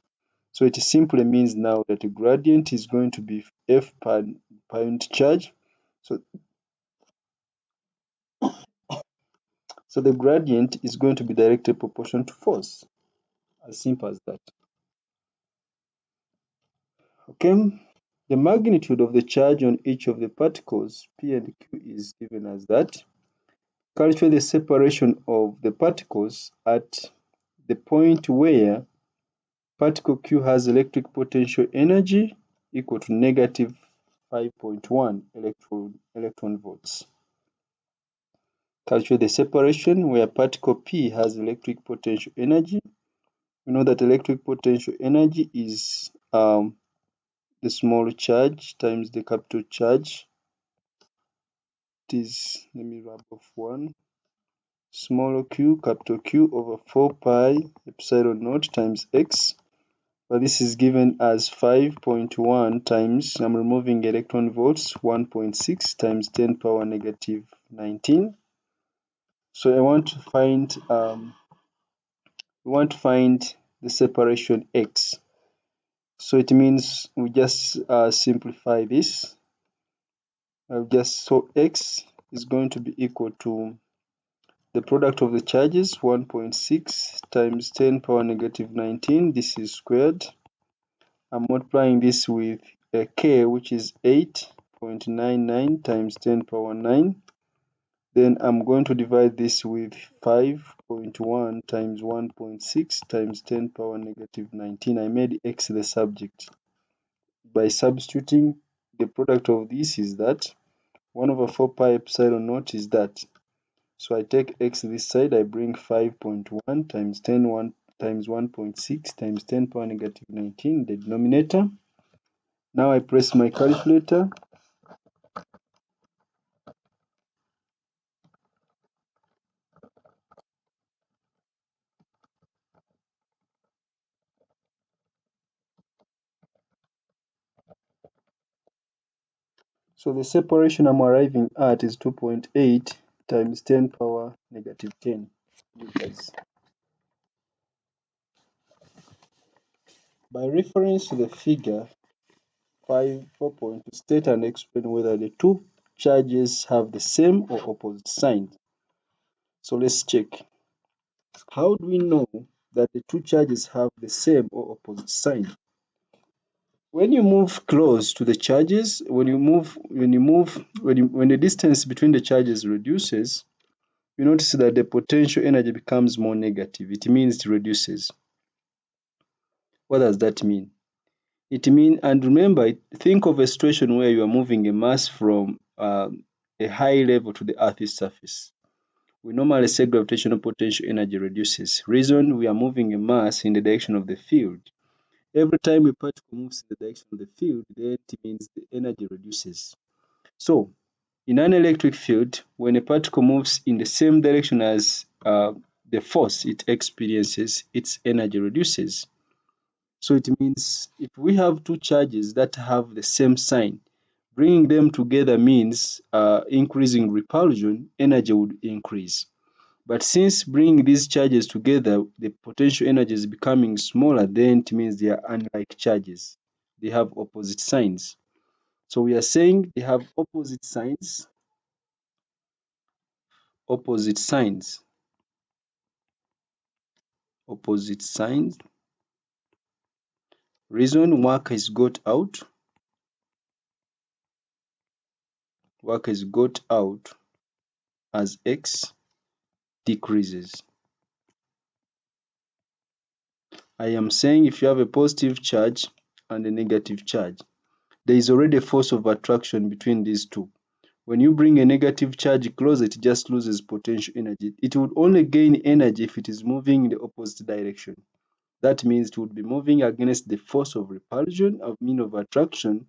So it simply means now that the gradient is going to be F per unit charge. So the gradient is going to be directly proportional to force. As simple as that. Okay. The magnitude of the charge on each of the particles, P and Q, is given as that. Calculate the separation of the particles at the point where particle Q has electric potential energy equal to negative 5.1 electron volts. Calculate the separation where particle P has electric potential energy. We know that electric potential energy is the small charge times the capital charge. It is, let me rub off one, small q, capital Q over 4 pi epsilon naught times x. But this is given as 5.1 times, I'm removing electron volts, 1.6 times 10 power negative 19. So I want to find the separation x. So it means we just simplify this. So x is going to be equal to the product of the charges, 1.6 times 10 power negative 19. This is squared. I'm multiplying this with a k, which is 8.99 times 10 power 9. Then I'm going to divide this with 5.1 times 1.6 times 10 power negative 19. I made x the subject. By substituting, the product of this is that 1 over 4 pi epsilon naught is that. So I take x this side, I bring 5.1 times 1 times 1.6 times 10 power negative 19, the denominator. Now I press my calculator. So the separation I'm arriving at is 2.8 times 10 power negative 10 meters. By reference to the figure 4.2, state and explain whether the two charges have the same or opposite signs. So let's check. How do we know that the two charges have the same or opposite sign? When you move close to the charges, when the distance between the charges reduces, you notice that the potential energy becomes more negative. It means it reduces. What does that mean? It means, and remember, think of a situation where you are moving a mass from a high level to the Earth's surface. We normally say gravitational potential energy reduces. Reason, we are moving a mass in the direction of the field. Every time a particle moves in the direction of the field, then it means the energy reduces. So, in an electric field, when a particle moves in the same direction as the force it experiences, its energy reduces. So it means if we have two charges that have the same sign, bringing them together means increasing repulsion, energy would increase. But since bringing these charges together, the potential energy is becoming smaller, then it means they are unlike charges. They have opposite signs. So we are saying they have opposite signs, opposite signs, opposite signs. Reason, work is got out, work is got out as x decreases. I am saying if you have a positive charge and a negative charge, there is already a force of attraction between these two. When you bring a negative charge closer, it just loses potential energy. It would only gain energy if it is moving in the opposite direction. That means it would be moving against the force of repulsion, of attraction.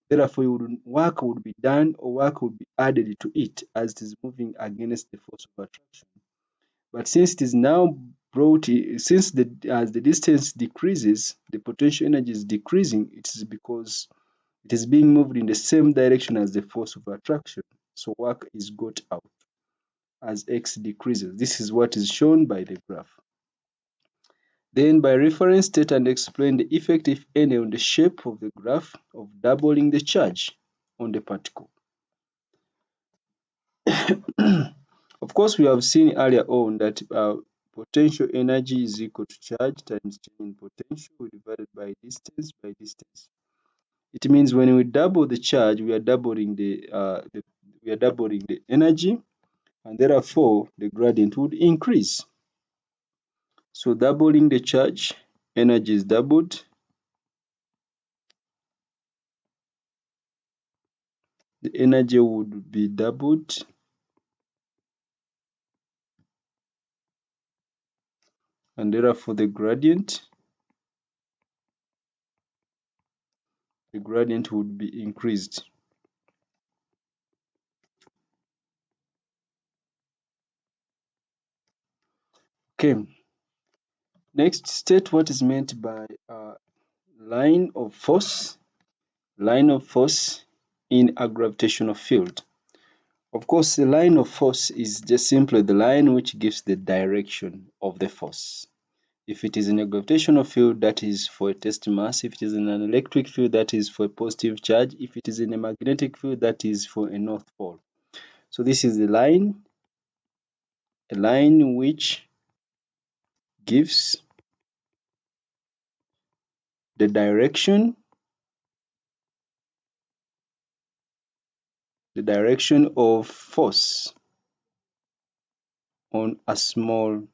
Therefore, work would be done or work would be added to it as it is moving against the force of attraction. But since it is now as the distance decreases, the potential energy is decreasing. It is because it is being moved in the same direction as the force of attraction. So work is got out as x decreases. This is what is shown by the graph. Then by reference, state and explain the effect, if any, on the shape of the graph of doubling the charge on the particle. Of course, we have seen earlier on that potential energy is equal to charge times change in potential divided by distance by distance. It means when we double the charge, we are doubling the energy, and therefore the gradient would increase. So doubling the charge, energy is doubled. The energy would be doubled, and therefore the gradient would be increased. Okay, next state what is meant by line of force in a gravitational field. Of course, the line of force is just simply the line which gives the direction of the force. If it is in a gravitational field, that is for a test mass. If it is in an electric field, that is for a positive charge. If it is in a magnetic field, that is for a north pole. So this is the line, a line which gives the direction of force. on a small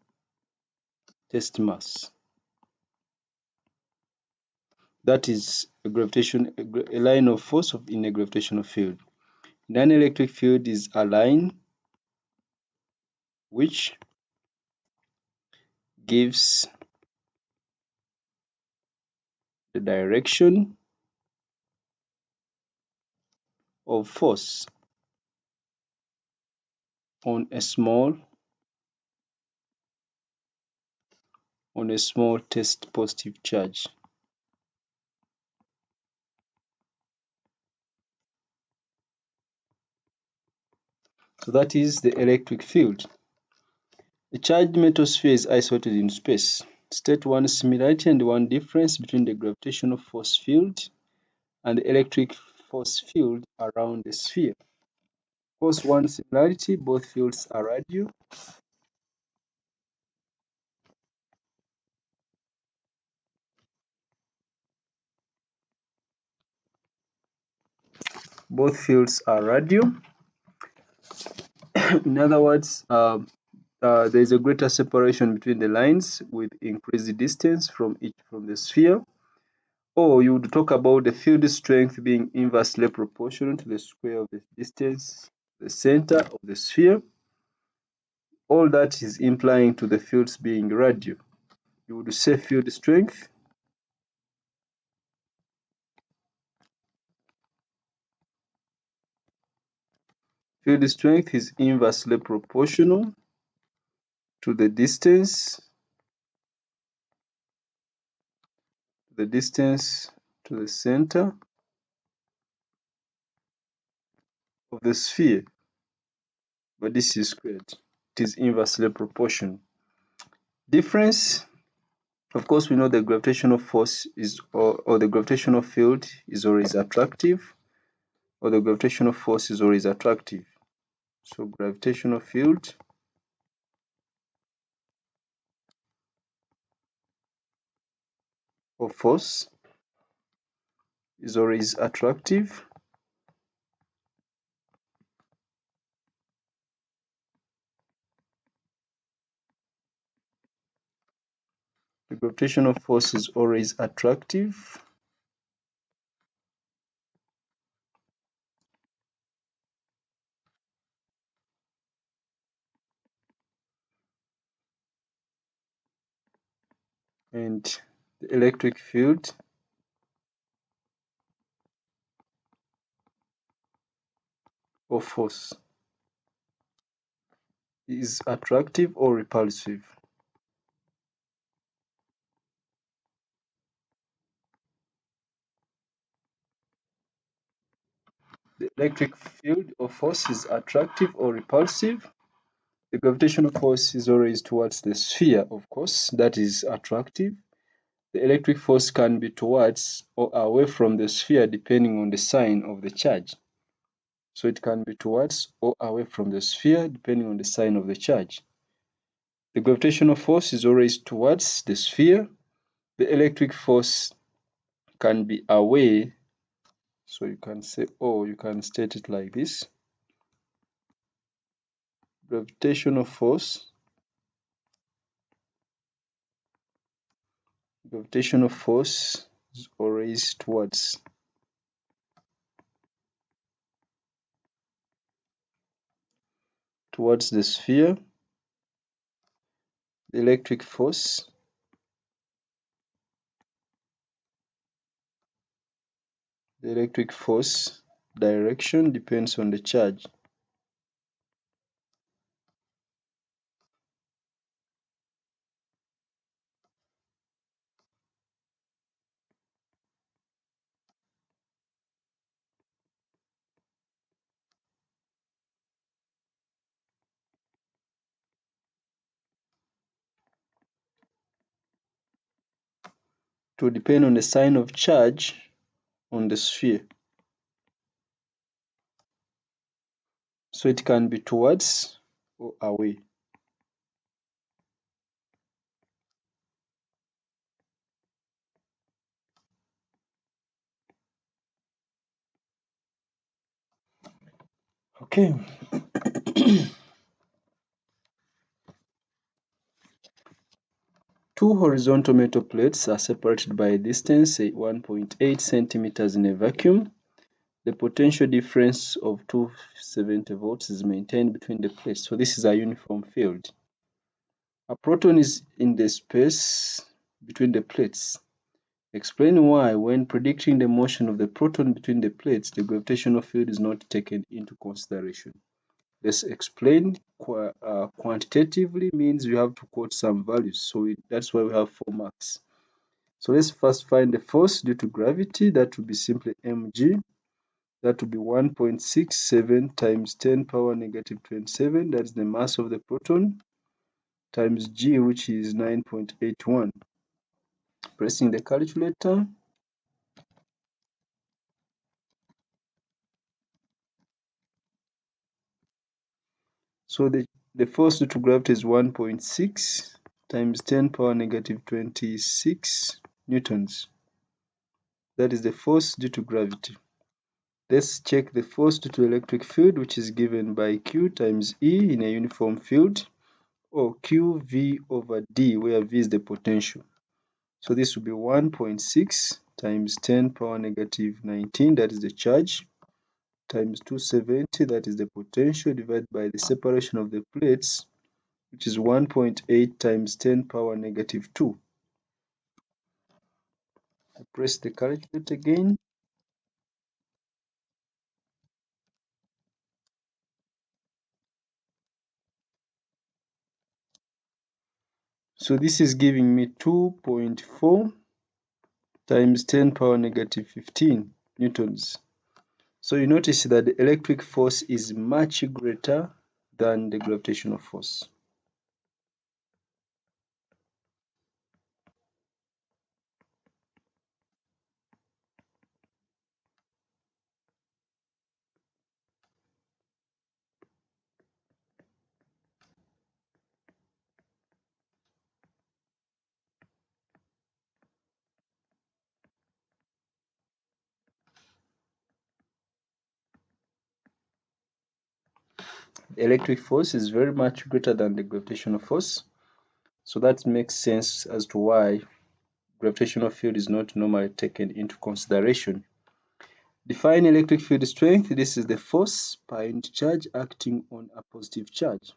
test mass. That is a line of force in a gravitational field. In an electric field is a line which gives the direction of force on a small test positive charge. So that is the electric field. A charged metal sphere is isolated in space. State one similarity and one difference between the gravitational force field and the electric force field around the sphere. Of course, one similarity, both fields are radial. Both fields are radial. In other words, there is a greater separation between the lines with increased distance from the sphere. Or you would talk about the field strength being inversely proportional to the square of the distance, the center of the sphere. All that is implying to the fields being radial. You would say field strength is inversely proportional to the distance to the center of the sphere, but this is squared. It is inversely proportional. Difference, of course, we know the gravitational force is or the gravitational field is always attractive, or the gravitational force is always attractive. So gravitational field or force is always attractive. The gravitational force is always attractive. And the electric field or force is attractive or repulsive. The electric field or force is attractive or repulsive. The gravitational force is always towards the sphere, of course, that is attractive. The electric force can be towards or away from the sphere depending on the sign of the charge. So it can be towards or away from the sphere depending on the sign of the charge. The gravitational force is always towards the sphere. The electric force can be away. So you can say, or you can state it like this. Gravitational force is always towards the sphere. The electric force direction depends on the charge. To depend on the sign of charge on the sphere. So it can be towards or away. Okay. Two horizontal metal plates are separated by a distance, say 1.8 centimeters in a vacuum. The potential difference of 270 volts is maintained between the plates. So this is a uniform field. A proton is in the space between the plates. Explain why, when predicting the motion of the proton between the plates, the gravitational field is not taken into consideration. Let's explain. Quantitatively means you have to quote some values. So that's why we have 4 marks. So let's first find the force due to gravity. That would be simply mg. That would be 1.67 times 10 power negative 27. That's the mass of the proton times g, which is 9.81. Pressing the calculator. So the force due to gravity is 1.6 times 10 power negative 26 newtons. That is the force due to gravity. Let's check the force due to electric field, which is given by Q times E in a uniform field, or QV over D, where V is the potential. So this will be 1.6 times 10 power negative 19, that is the charge, times 270, that is the potential, divided by the separation of the plates, which is 1.8 times 10 power negative 2. I press the calculator again. So this is giving me 2.4 times 10 power negative 15 newtons. So you notice that the electric force is much greater than the gravitational force. The electric force is very much greater than the gravitational force. So that makes sense as to why gravitational field is not normally taken into consideration. Define electric field strength. This is the force per unit charge acting on a positive charge.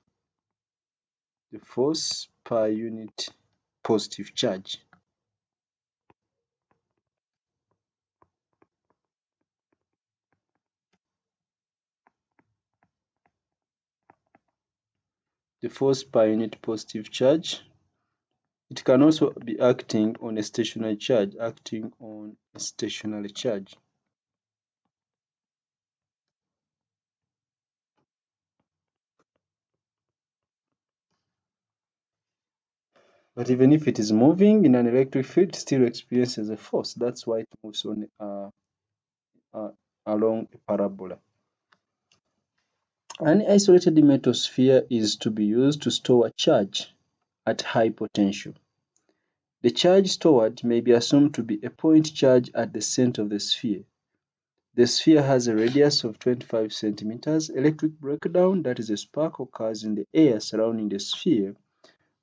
The force per unit positive charge. The force per unit positive charge. It can also be acting on a stationary charge, acting on a stationary charge. But even if it is moving in an electric field, it still experiences a force. That's why it moves on along a parabola. An isolated metal sphere is to be used to store a charge at high potential. The charge stored may be assumed to be a point charge at the center of the sphere. The sphere has a radius of 25 centimeters. Electric breakdown, that is a spark, occurs in the air surrounding the sphere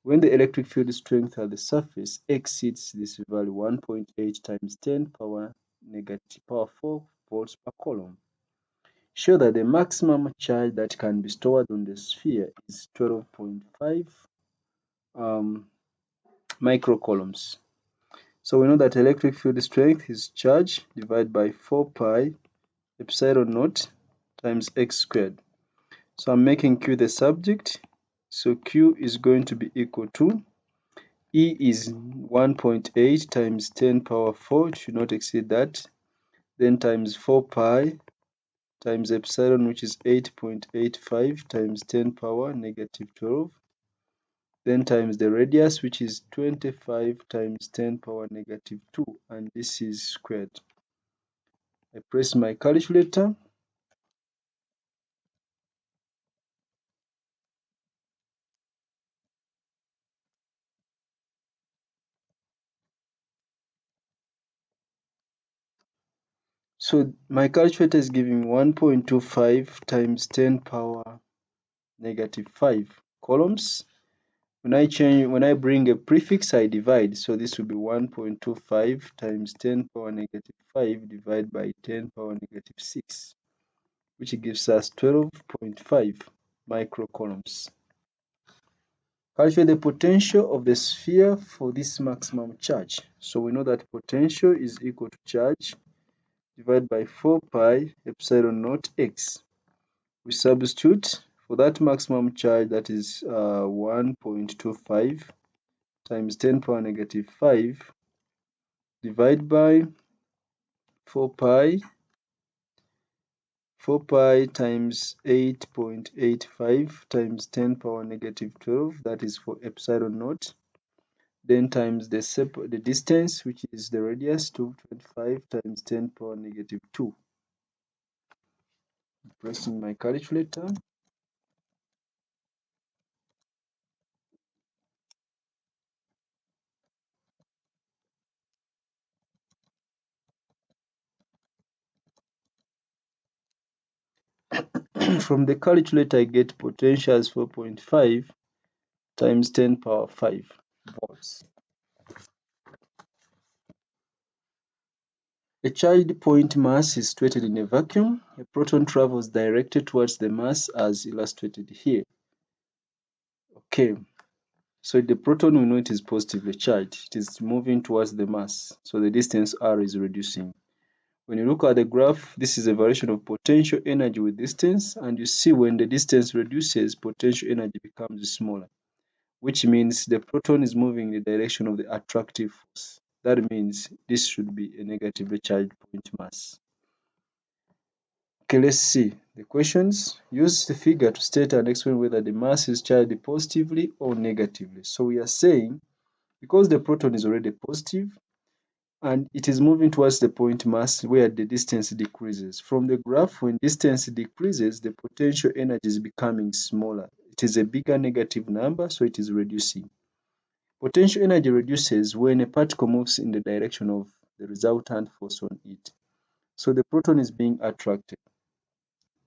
when the electric field strength at the surface exceeds this value, 1.8 times 10 power negative power 4 volts per coulomb. Show that the maximum charge that can be stored on the sphere is 12.5 microcoulombs. So we know that electric field strength is charge divided by 4 pi epsilon naught times x squared. So I'm making Q the subject. So Q is going to be equal to E is 1.8 times 10 power 4, it should not exceed that, then times 4 pi times epsilon, which is 8.85 times 10 power negative 12, then times the radius, which is 25 times 10 power negative 2, and this is squared. I press my calculator. So my calculator is giving 1.25 times 10 power negative 5 coulombs, When I bring a prefix, I divide. So this will be 1.25 times 10 power negative 5 divided by 10 power negative 6, which gives us 12.5 microcoulombs. Calculate the potential of the sphere for this maximum charge. So we know that potential is equal to charge divided by 4 pi epsilon naught x. We substitute for that maximum charge, that is 1.25 times 10 power negative 5 divided by 4 pi 4 pi times 8.85 times 10 power negative 12, that is for epsilon naught, then times the distance, which is the radius, 2.5 times 10 power negative 2. Pressing my calculator. From the calculator, I get potential as 4.5 times 10 power 5 volts. A charged point mass is situated in a vacuum. A proton travels directly towards the mass as illustrated here. Okay, so the proton, we know it is positively charged. It is moving towards the mass, so the distance r is reducing. When you look at the graph, this is a variation of potential energy with distance, and you see when the distance reduces, potential energy becomes smaller, which means the proton is moving in the direction of the attractive force. That means this should be a negatively charged point mass. Okay, let's see the questions. Use the figure to state and explain whether the mass is charged positively or negatively. So we are saying, because the proton is already positive and it is moving towards the point mass where the distance decreases. From the graph, when distance decreases, the potential energy is becoming smaller. It is a bigger negative number, so it is reducing. Potential energy reduces when a particle moves in the direction of the resultant force on it. So the proton is being attracted.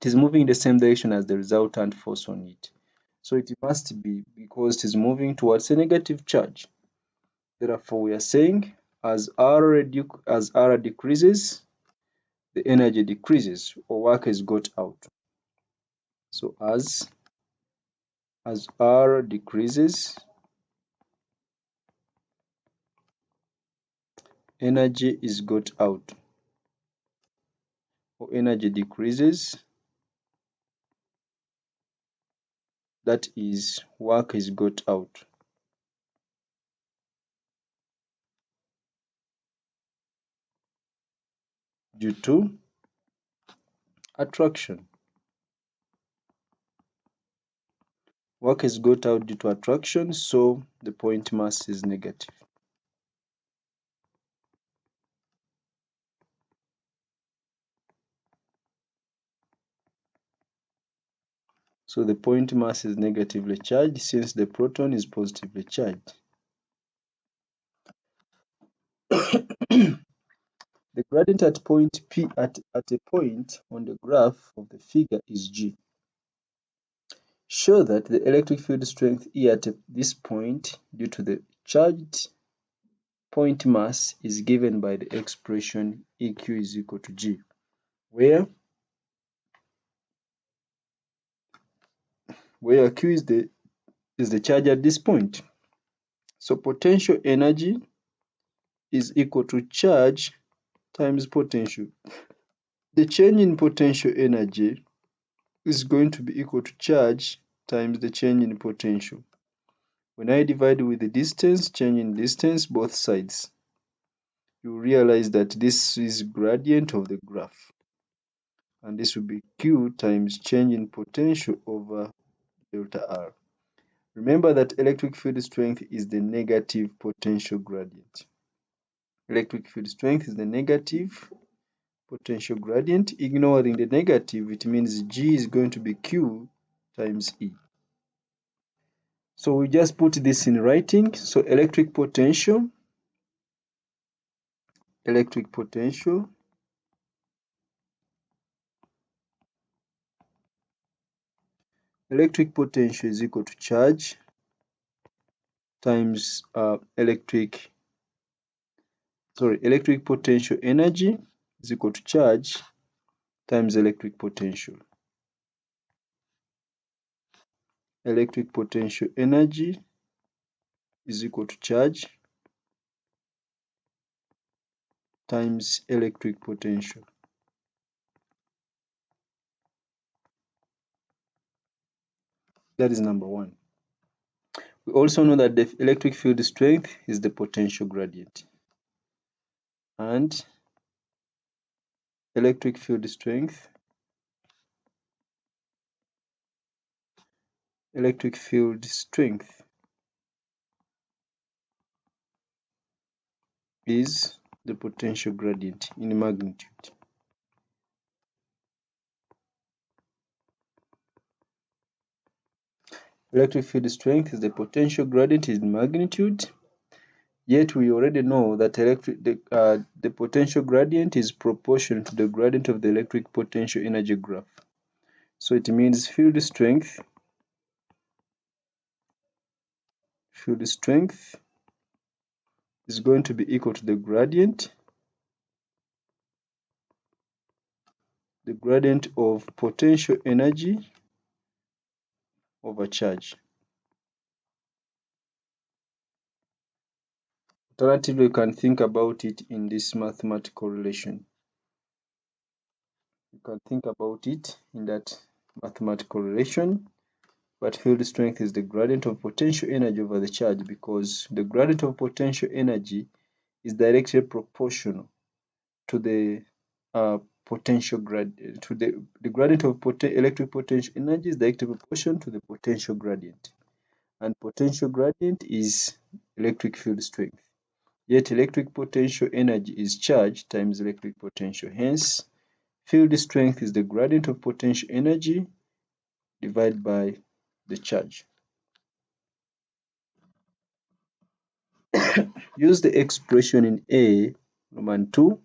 It is moving in the same direction as the resultant force on it. So it must be because it is moving towards a negative charge. Therefore, we are saying as R decreases, the energy decreases or work is got out. So as R decreases, energy is got out, or energy decreases, that is work is got out due to attraction. Work is got out due to attraction, so the point mass is negative. So the point mass is negatively charged since the proton is positively charged. The gradient at point P at a point on the graph of the figure is G. Show that the electric field strength E at this point due to the charged point mass is given by the expression EQ is equal to G, where Q is the charge at this point. So potential energy is equal to charge times potential. The change in potential energy is going to be equal to charge times the change in potential. When I divide with the distance, change in distance, both sides, you realize that this is gradient of the graph. And this will be Q times change in potential over delta R. Remember that electric field strength is the negative potential gradient. Electric field strength is the negative potential gradient. Ignoring the negative, it means G is going to be Q times E. So we just put this in writing. So electric potential is equal to charge times electric potential energy is equal to charge times electric potential. Electric potential energy is equal to charge times electric potential. That is number one. We also know that the electric field strength is the potential gradient. And electric field strength is the potential gradient in magnitude. Electric field strength is the potential gradient in magnitude, yet we already know that the potential gradient is proportional to the gradient of the electric potential energy graph. So it means field strength is going to be equal to the gradient of potential energy over charge. Alternatively, you can think about it in this mathematical relation. You can think about it in that mathematical relation, but field strength is the gradient of potential energy over the charge, because the gradient of potential energy is directly proportional to the potential gradient, to the gradient of electric potential energy is directly proportional to the potential gradient, and potential gradient is electric field strength. Yet electric potential energy is charge times electric potential. Hence, field strength is the gradient of potential energy divided by the charge. Use the expression in A, Roman 2,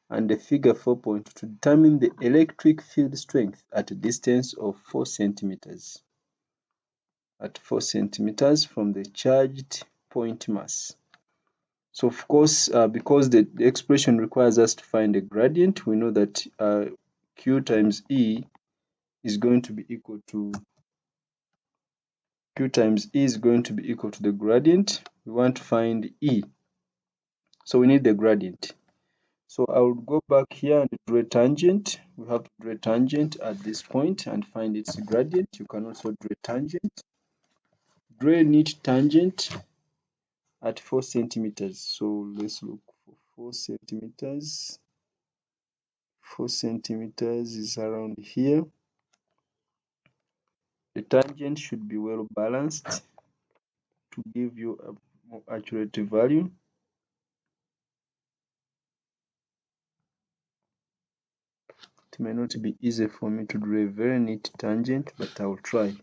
and the figure 4.2 to determine the electric field strength at a distance of 4 centimeters. At 4 centimeters from the charged point mass. So of course, because the expression requires us to find a gradient, we know that Q times E is going to be equal to the gradient. We want to find E. So we need the gradient. So I will go back here and draw a tangent. We have to draw a tangent at this point and find its gradient. You can also draw a tangent. Draw a neat tangent at 4 centimeters. So let's look for 4 centimeters. 4 centimeters is around here. The tangent should be well balanced to give you a more accurate value. It may not be easy for me to draw a very neat tangent, but I will try.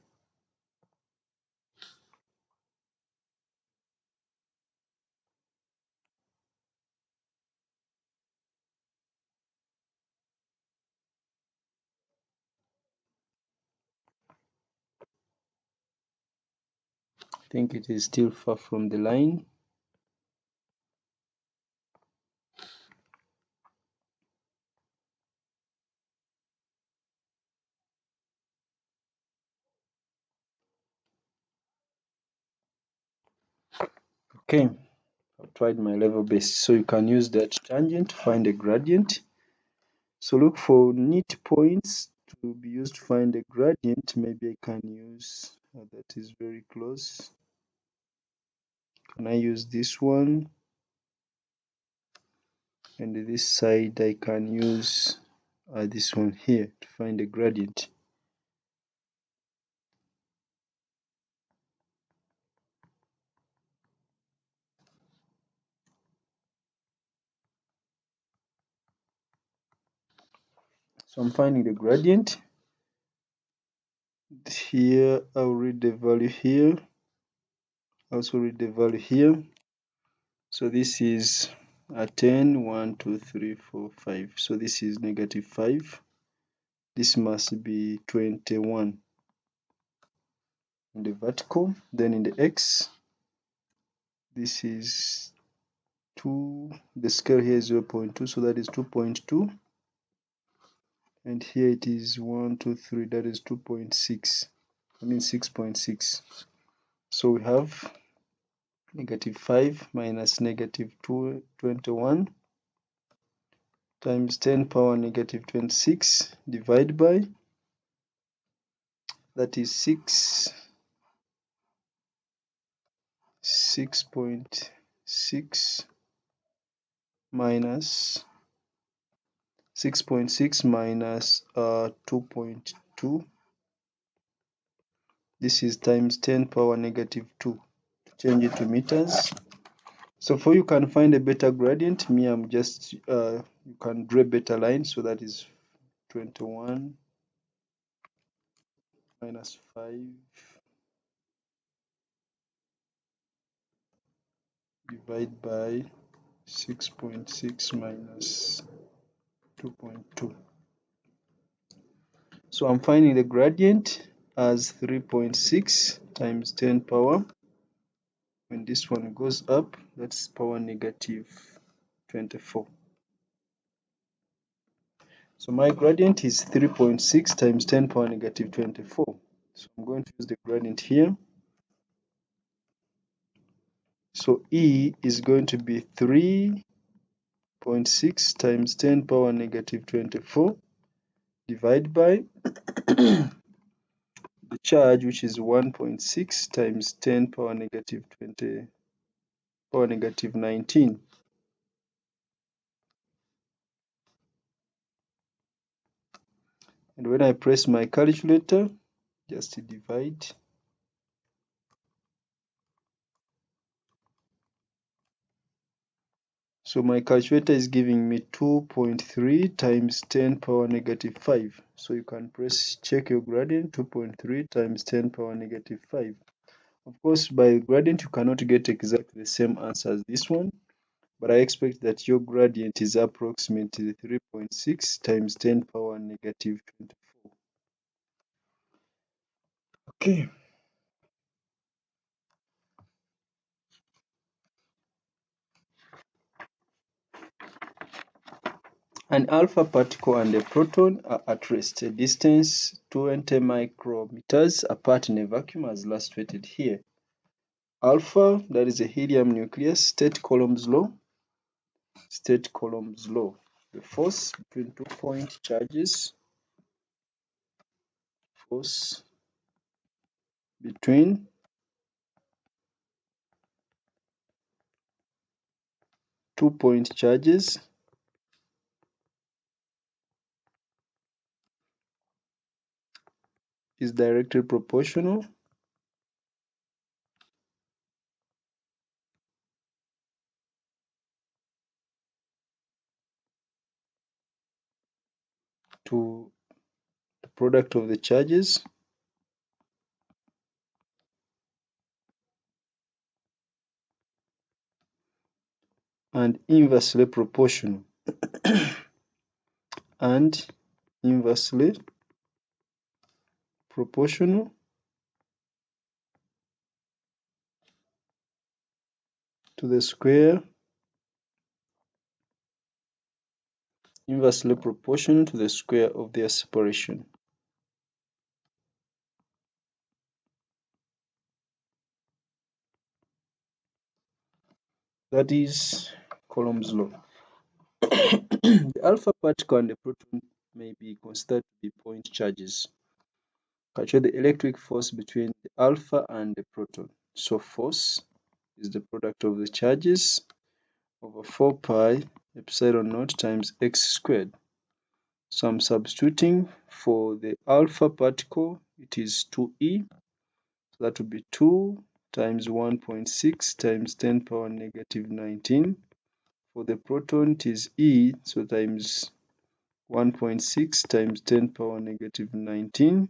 I think it is still far from the line. Okay, I've tried my level best. So you can use that tangent to find a gradient. So look for neat points to be used to find a gradient. Maybe I can use that is very close. Can I use this one? And this side I can use this one here to find a gradient. So I'm finding the gradient. Here I'll read the value here. Also read the value here. So this is 10, 1, 2, 3, 4, 5. So this is -5. This must be 21 in the vertical. Then in the x, This is 2, the scale here is 0.2, so that is 2.2. And here it is 1, 2, 3, that is 2.6. I mean 6.6. So we have -5 minus -21 times 10 power -26 divided by, that is 6.6 minus 2.2. This is times 10 power -2. To change it to meters. So for you can find a better gradient, me I'm just you can draw a better line, so that is 21 minus 5 divided by 6.6 minus 2.2. So I'm finding the gradient as 3.6 times 10 power. When this one goes up, that's power -24. So my gradient is 3.6 times 10 power -24. So I'm going to use the gradient here. So E is going to be 3.6 times 10 power -24 divided by the charge, which is 1.6 times 10 power -19. And when I press my calculator, just divide. So my calculator is giving me 2.3 times 10 power -5. So you can check your gradient, 2.3 times 10 power -5. Of course, by gradient you cannot get exactly the same answer as this one, but I expect that your gradient is approximately 3.6 times 10 power -24. Okay. An alpha particle and a proton are at rest, a distance 20 micrometers apart in a vacuum as illustrated here. Alpha, that is a helium nucleus, state Coulomb's law. State Coulomb's law. The force between 2-point charges. Force between two-point charges is directly proportional to the product of the charges and inversely proportional and inversely proportional to the square, inversely proportional to the square of their separation. That is Coulomb's law. The alpha particle and the proton may be considered to be point charges. Calculate the electric force between the alpha and the proton. So force is the product of the charges over 4 pi epsilon naught times x squared. So I'm substituting for the alpha particle, it is 2e. So that would be 2 times 1.6 times 10 power -19. For the proton, it is e, so times 1.6 times 10 power -19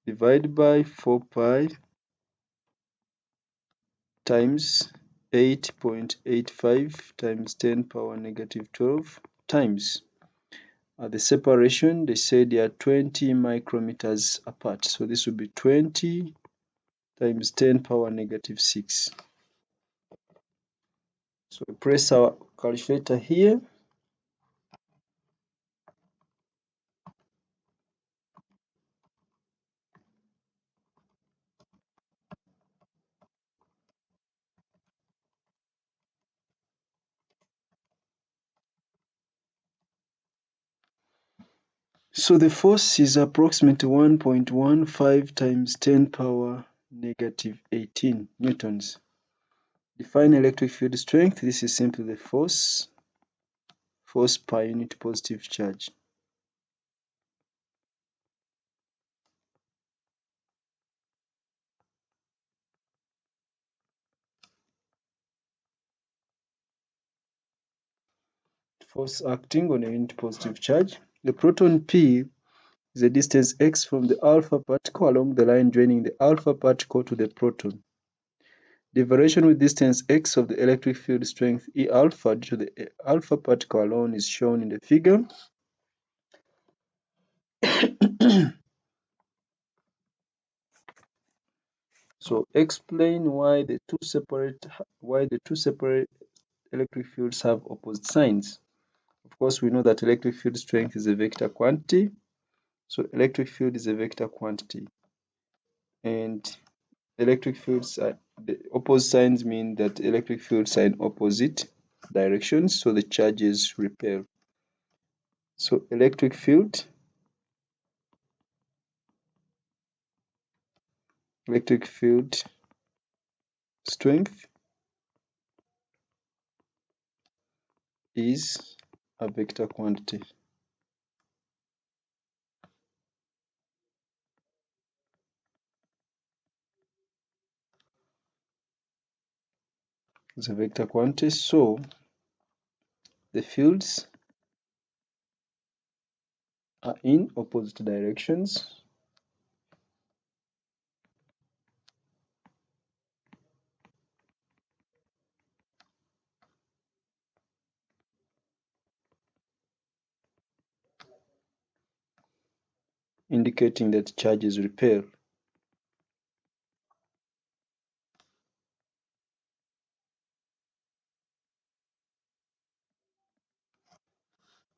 divided by 4 pi times 8.85 times 10 power -12 times the separation. They said they are 20 micrometers apart, so this would be 20 times 10 power -6. So we press our calculator here. So the force is approximately 1.15 times 10 power negative 18 newtons. Define electric field strength. This is simply the force per unit positive charge. Force acting on a unit positive charge. The proton P is the distance x from the alpha particle along the line joining the alpha particle to the proton. The variation with distance x of the electric field strength E alpha due to the alpha particle alone is shown in the figure. So explain why the two separate electric fields have opposite signs. Of course, we know that electric field strength is a vector quantity. So electric field is a vector quantity. And electric fields are the opposite signs mean that electric fields are in opposite directions, so the charges repel. So electric field strength is a vector quantity. It's a vector quantity, so the fields are in opposite directions. Indicating that charges repel.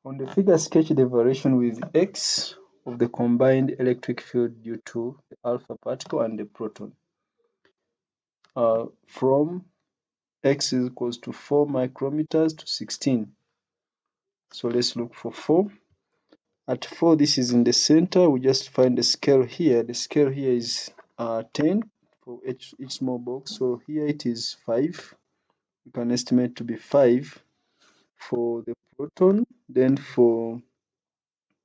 On the figure, sketch the variation with x of the combined electric field due to the alpha particle and the proton. From x is equals to 4 micrometers to 16. So let's look for 4. At 4, this is in the center. We just find the scale here. The scale here is 10 for each small box. So here it is 5. You can estimate to be 5 for the proton. Then for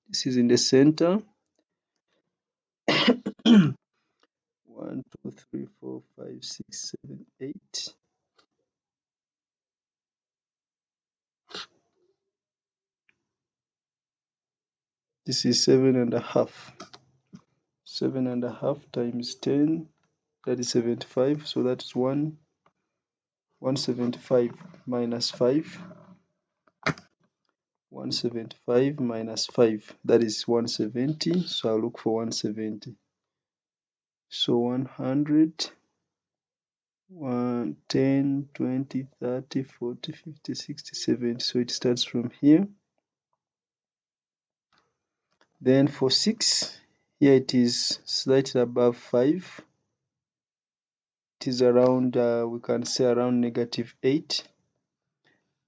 this is in the center. 1, 2, 3, 4, 5, 6, 7, 8. This is 7.5. 7.5 times 10, that is 75. So that is 175 minus 5. 175 minus 5, that is 170. So I'll look for 170. So 100, 10, 20, 30, 40, 50, 60, 70. So it starts from here. Then for 6, here it is slightly above 5. It is around, we can say around negative 8.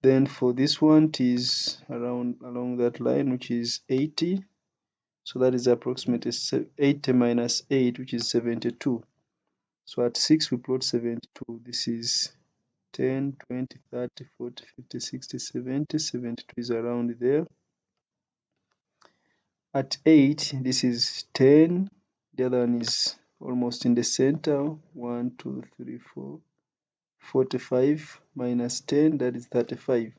Then for this one, it is around along that line, which is 80. So that is approximately 80 minus 8, which is 72. So at 6, we plot 72. This is 10, 20, 30, 40, 50, 60, 70. 72 is around there. At 8, this is 10. The other one is almost in the center. 1, 2, 3, 4. 45 minus 10, that is 35.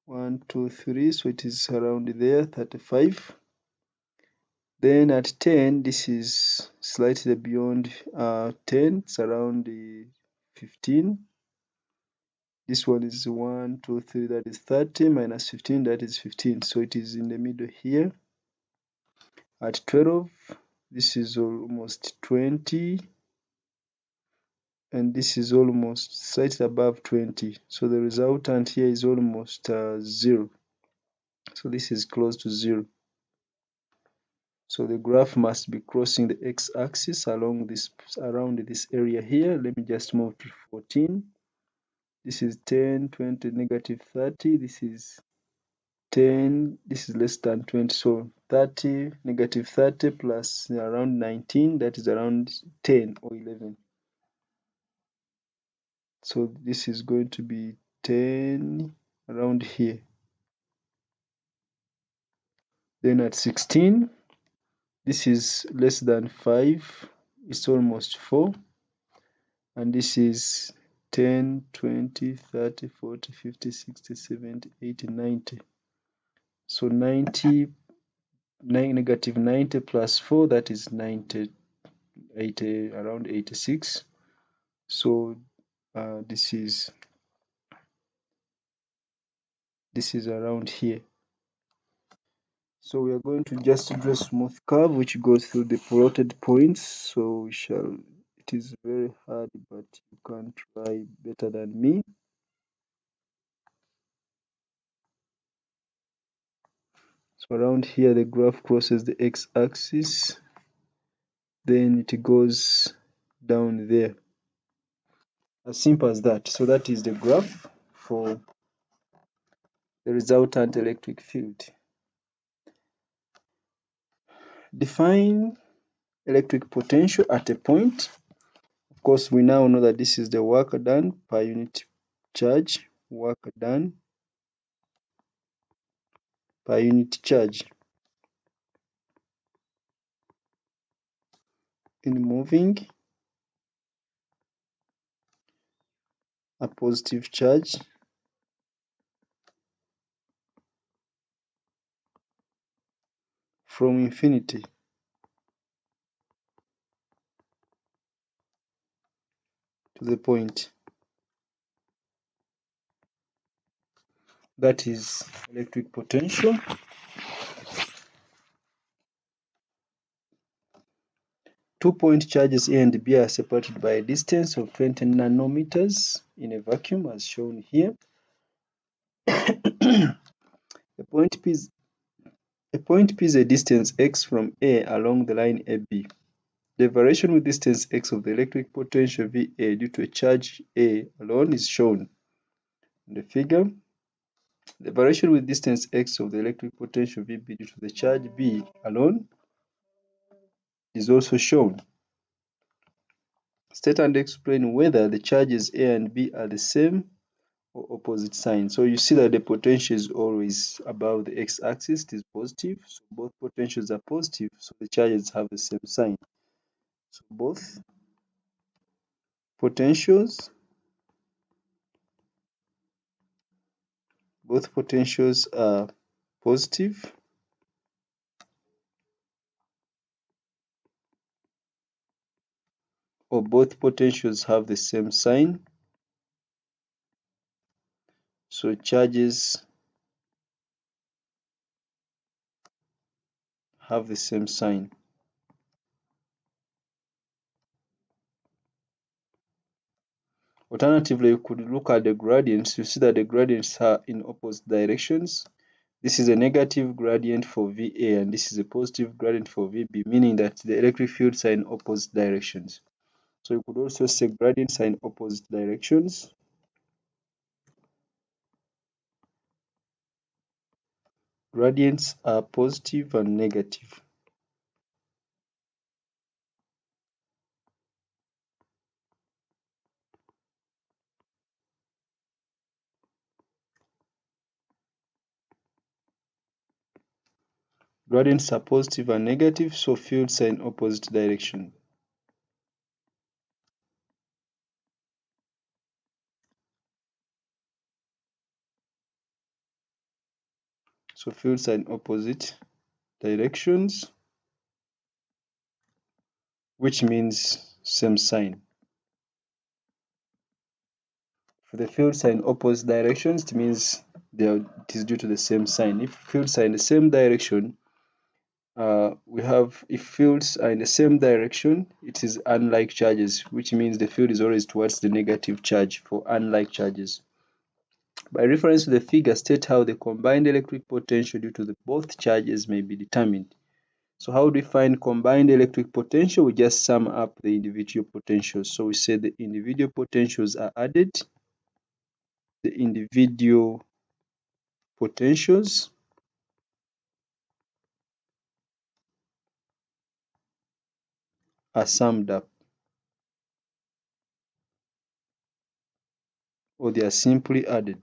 1, 2, 3, so it is around there, 35. Then at 10, this is slightly beyond 10, it's around 15. This one is 1, 2, 3, that is 30, minus 15, that is 15. So it is in the middle here. At 12, this is almost 20. and this is almost slightly above 20. So the resultant here is almost 0. So this is close to 0. So the graph must be crossing the x-axis around this area here. Let me just move to 14. This is 10, 20, negative 30. This is 10. This is less than 20. So 30, negative 30 plus around 19. That is around 10 or 11. So this is going to be 10 around here. Then at 16, this is less than 5. It's almost 4. And this is 10, 20, 30, 40, 50, 60, 70, 80, 90. So 90, negative 90 plus 4, that is 90, 80, around 86. So this is around here. So we are going to just draw a smooth curve which goes through the plotted points. So we shall, it is very hard, but you can try better than me. So around here the graph crosses the x-axis, then it goes down there. As simple as that. So that is the graph for the resultant electric field. Define electric potential at a point. Of course, we now know that this is the work done per unit charge, work done per unit charge. In moving a positive charge from infinity to the point. That is electric potential. Two-point charges A and B are separated by a distance of 20 nanometers in a vacuum as shown here. A point P is a distance x from A along the line AB. The variation with distance x of the electric potential VA due to a charge A alone is shown in the figure. The variation with distance x of the electric potential VB due to the charge B alone is also shown. State and explain whether the charges A and B are the same or opposite sign. So you see that the potential is always above the x-axis, it is positive. So both potentials are positive, so the charges have the same sign. So both potentials are positive, or both potentials have the same sign. So charges have the same sign. Alternatively, you could look at the gradients. You see that the gradients are in opposite directions. This is a negative gradient for VA and this is a positive gradient for VB, meaning that the electric fields are in opposite directions. So you could also say gradients are in opposite directions. Gradients are positive and negative. Gradients are positive and negative, so fields are in opposite direction. So fields are in opposite directions, which means same sign. If the fields are in opposite directions, it means it is due to the same sign. If fields are in the same direction, we have, if fields are in the same direction, it is unlike charges, which means the field is always towards the negative charge for unlike charges. By reference to the figure, state how the combined electric potential due to the both charges may be determined. So how do we find combined electric potential? We just sum up the individual potentials. So we say the individual potentials are added, the individual potentials are summed up, or they are simply added.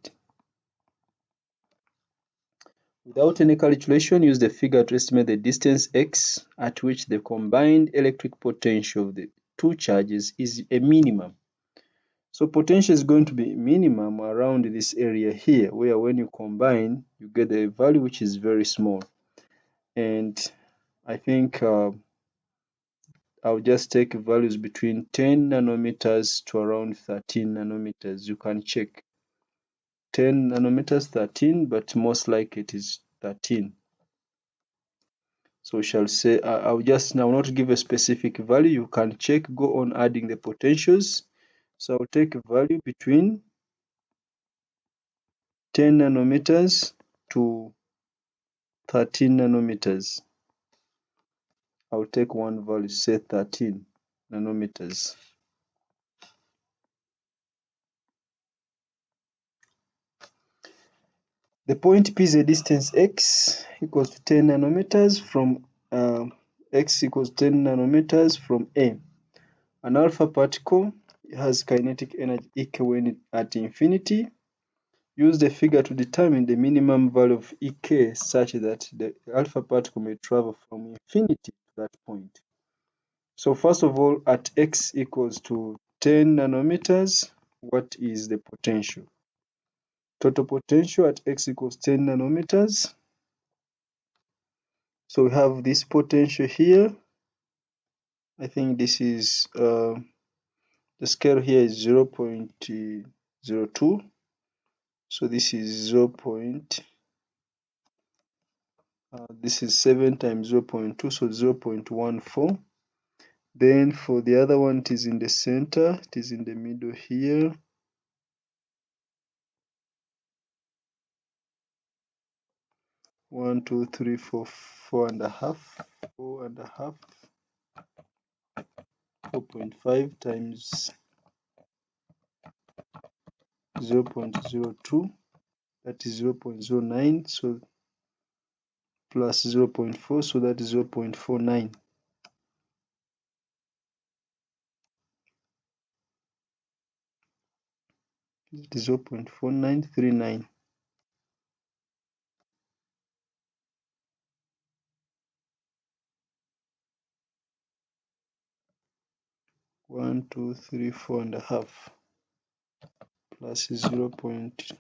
Without any calculation, use the figure to estimate the distance x at which the combined electric potential of the two charges is a minimum. So potential is going to be minimum around this area here, where when you combine, you get a value which is very small. And I think I'll just take values between 10 nanometers to around 13 nanometers. You can check 10 nanometers, 13, but most likely it is 13. So we shall say, I'll just now not give a specific value. You can check, go on adding the potentials. So I'll take a value between 10 nanometers to 13 nanometers. I'll take one value, say 13 nanometers. The point P is a distance x equals to 10 nanometers from x equals 10 nanometers from A. An alpha particle has kinetic energy equal when at infinity. Use the figure to determine the minimum value of Ek such that the alpha particle may travel from infinity to that point. So first of all, at x equals to 10 nanometers, what is the potential? Total potential at x equals 10 nanometers. So we have this potential here. I think this is, the scale here is 0.02. So this is this is 7 times 0.2, so 0.14. Then for the other one, it is in the center, it is in the middle here. One, two, three, four, 4.5, 4.5 times 0.02, that is 0.09, so plus 0.4, so that is 0.49. It is 0.4939. One, two, three, 4.5 plus 0.2,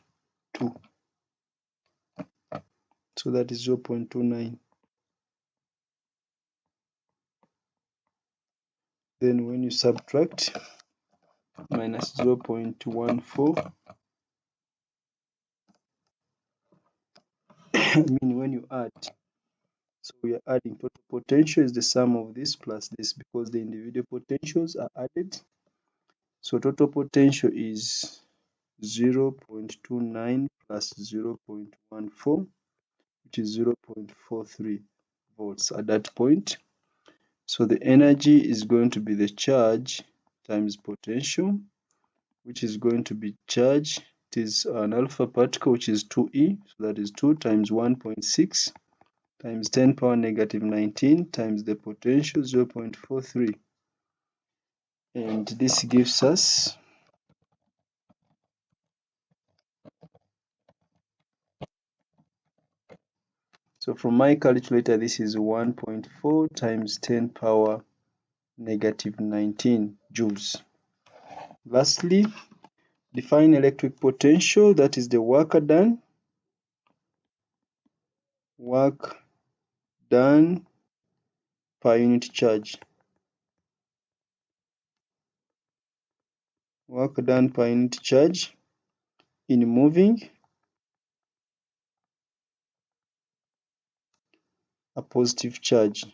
so that is 0.29. Then when you subtract, minus 0.14, I mean when you add, so we are adding total potential is the sum of this plus this because the individual potentials are added. So total potential is 0.29 plus 0.14, which is 0.43 volts at that point. So the energy is going to be the charge times potential, which is going to be charge. It is an alpha particle, which is 2e, so that is 2 times 1.6 times 10 power negative 19 times the potential 0.43. And this gives us, so from my calculator, this is 1.4 times 10 power negative 19 joules. Lastly, define electric potential, that is the work done. Work done per unit charge. Work done per unit charge in moving a positive charge.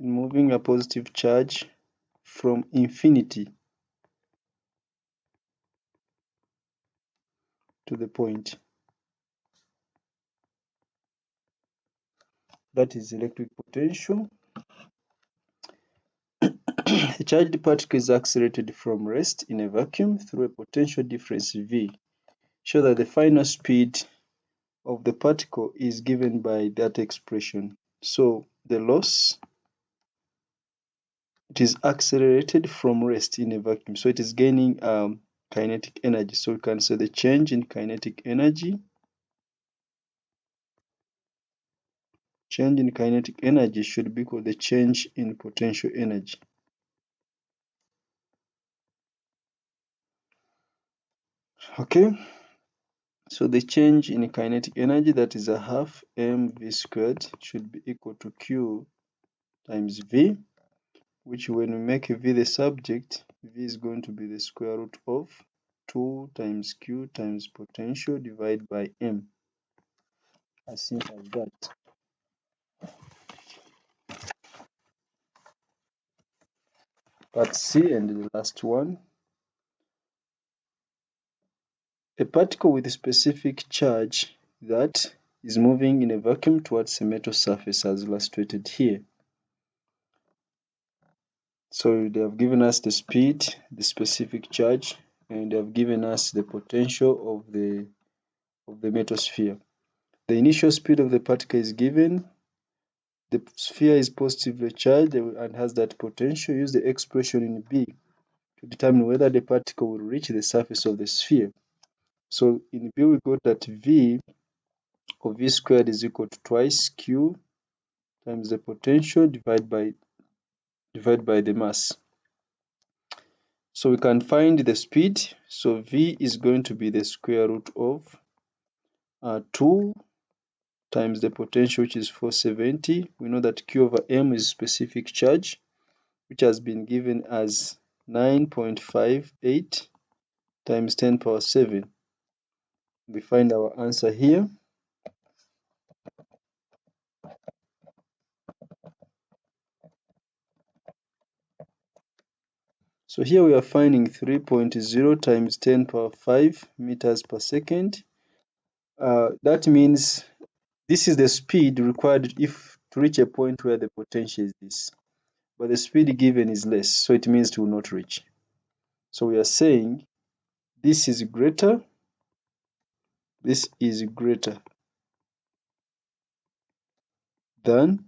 In moving a positive charge from infinity to the point. That is electric potential. A charged particle is accelerated from rest in a vacuum through a potential difference V. Show that the final speed of the particle is given by that expression. So the loss, it is accelerated from rest in a vacuum. So it is gaining kinetic energy. So we can say the change in kinetic energy. Change in kinetic energy should be called the change in potential energy. Okay, so the change in kinetic energy, that is a half mv squared, should be equal to q times v, which when we make v the subject, v is going to be the square root of 2 times q times potential divided by m. As simple as that. Part C and the last one. A particle with a specific charge that is moving in a vacuum towards a metal surface as illustrated here. So they have given us the speed, the specific charge, and they have given us the potential of the metal sphere. The initial speed of the particle is given. The sphere is positively charged and has that potential. Use the expression in B to determine whether the particle will reach the surface of the sphere. So in B we got that V of V squared is equal to twice Q times the potential divided by the mass. So we can find the speed. So V is going to be the square root of 2 times the potential, which is 470. We know that Q over M is specific charge, which has been given as 9.58 times 10 power 7. We find our answer here. So here we are finding 3.0 times 10 power 5 meters per second. That means this is the speed required if to reach a point where the potential is this. But the speed given is less, so it means it will not reach. So we are saying this is greater than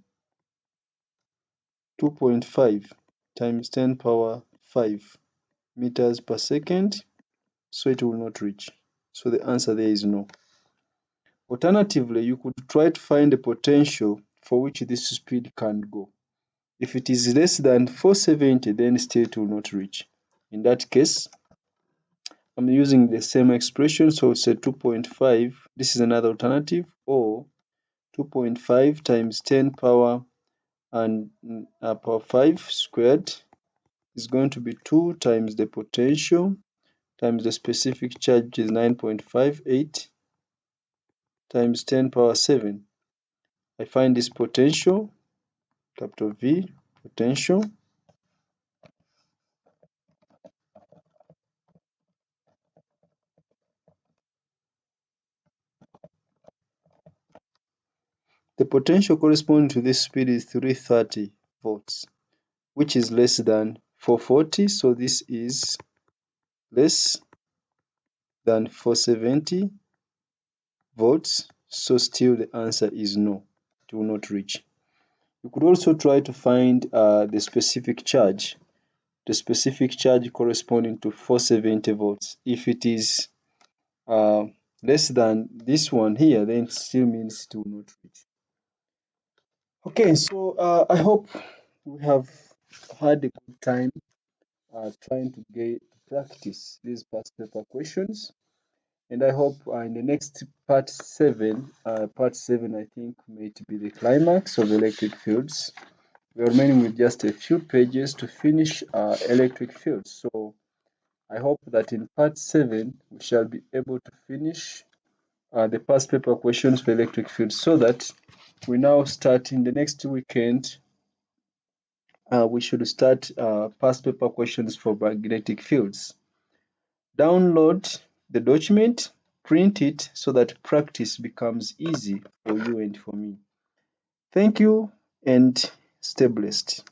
2.5 times 10 power 5 meters per second, so it will not reach. So the answer there is no. Alternatively, you could try to find the potential for which this speed can go. If it is less than 470, then still it will not reach. In that case, I'm using the same expression, so it's a 2.5. This is another alternative, or 2.5 times 10 power and power 5 squared is going to be 2 times the potential times the specific charge, which is 9.58 times 10 power 7. I find this potential, capital V, potential. The potential corresponding to this speed is 330 volts, which is less than 440. So this is less than 470 volts. So still the answer is no, it will not reach. You could also try to find the specific charge corresponding to 470 volts. If it is less than this one here, then it still means it will not reach. Okay, so I hope we have had a good time trying to get practice these past paper questions, and I hope in the next part 7, I think may be the climax of electric fields. We are remaining with just a few pages to finish electric fields. So I hope that in part 7 we shall be able to finish the past paper questions for electric fields, so that we now start in the next weekend. We should start past paper questions for magnetic fields. Download the document, print it so that practice becomes easy for you and for me. Thank you and stay blessed.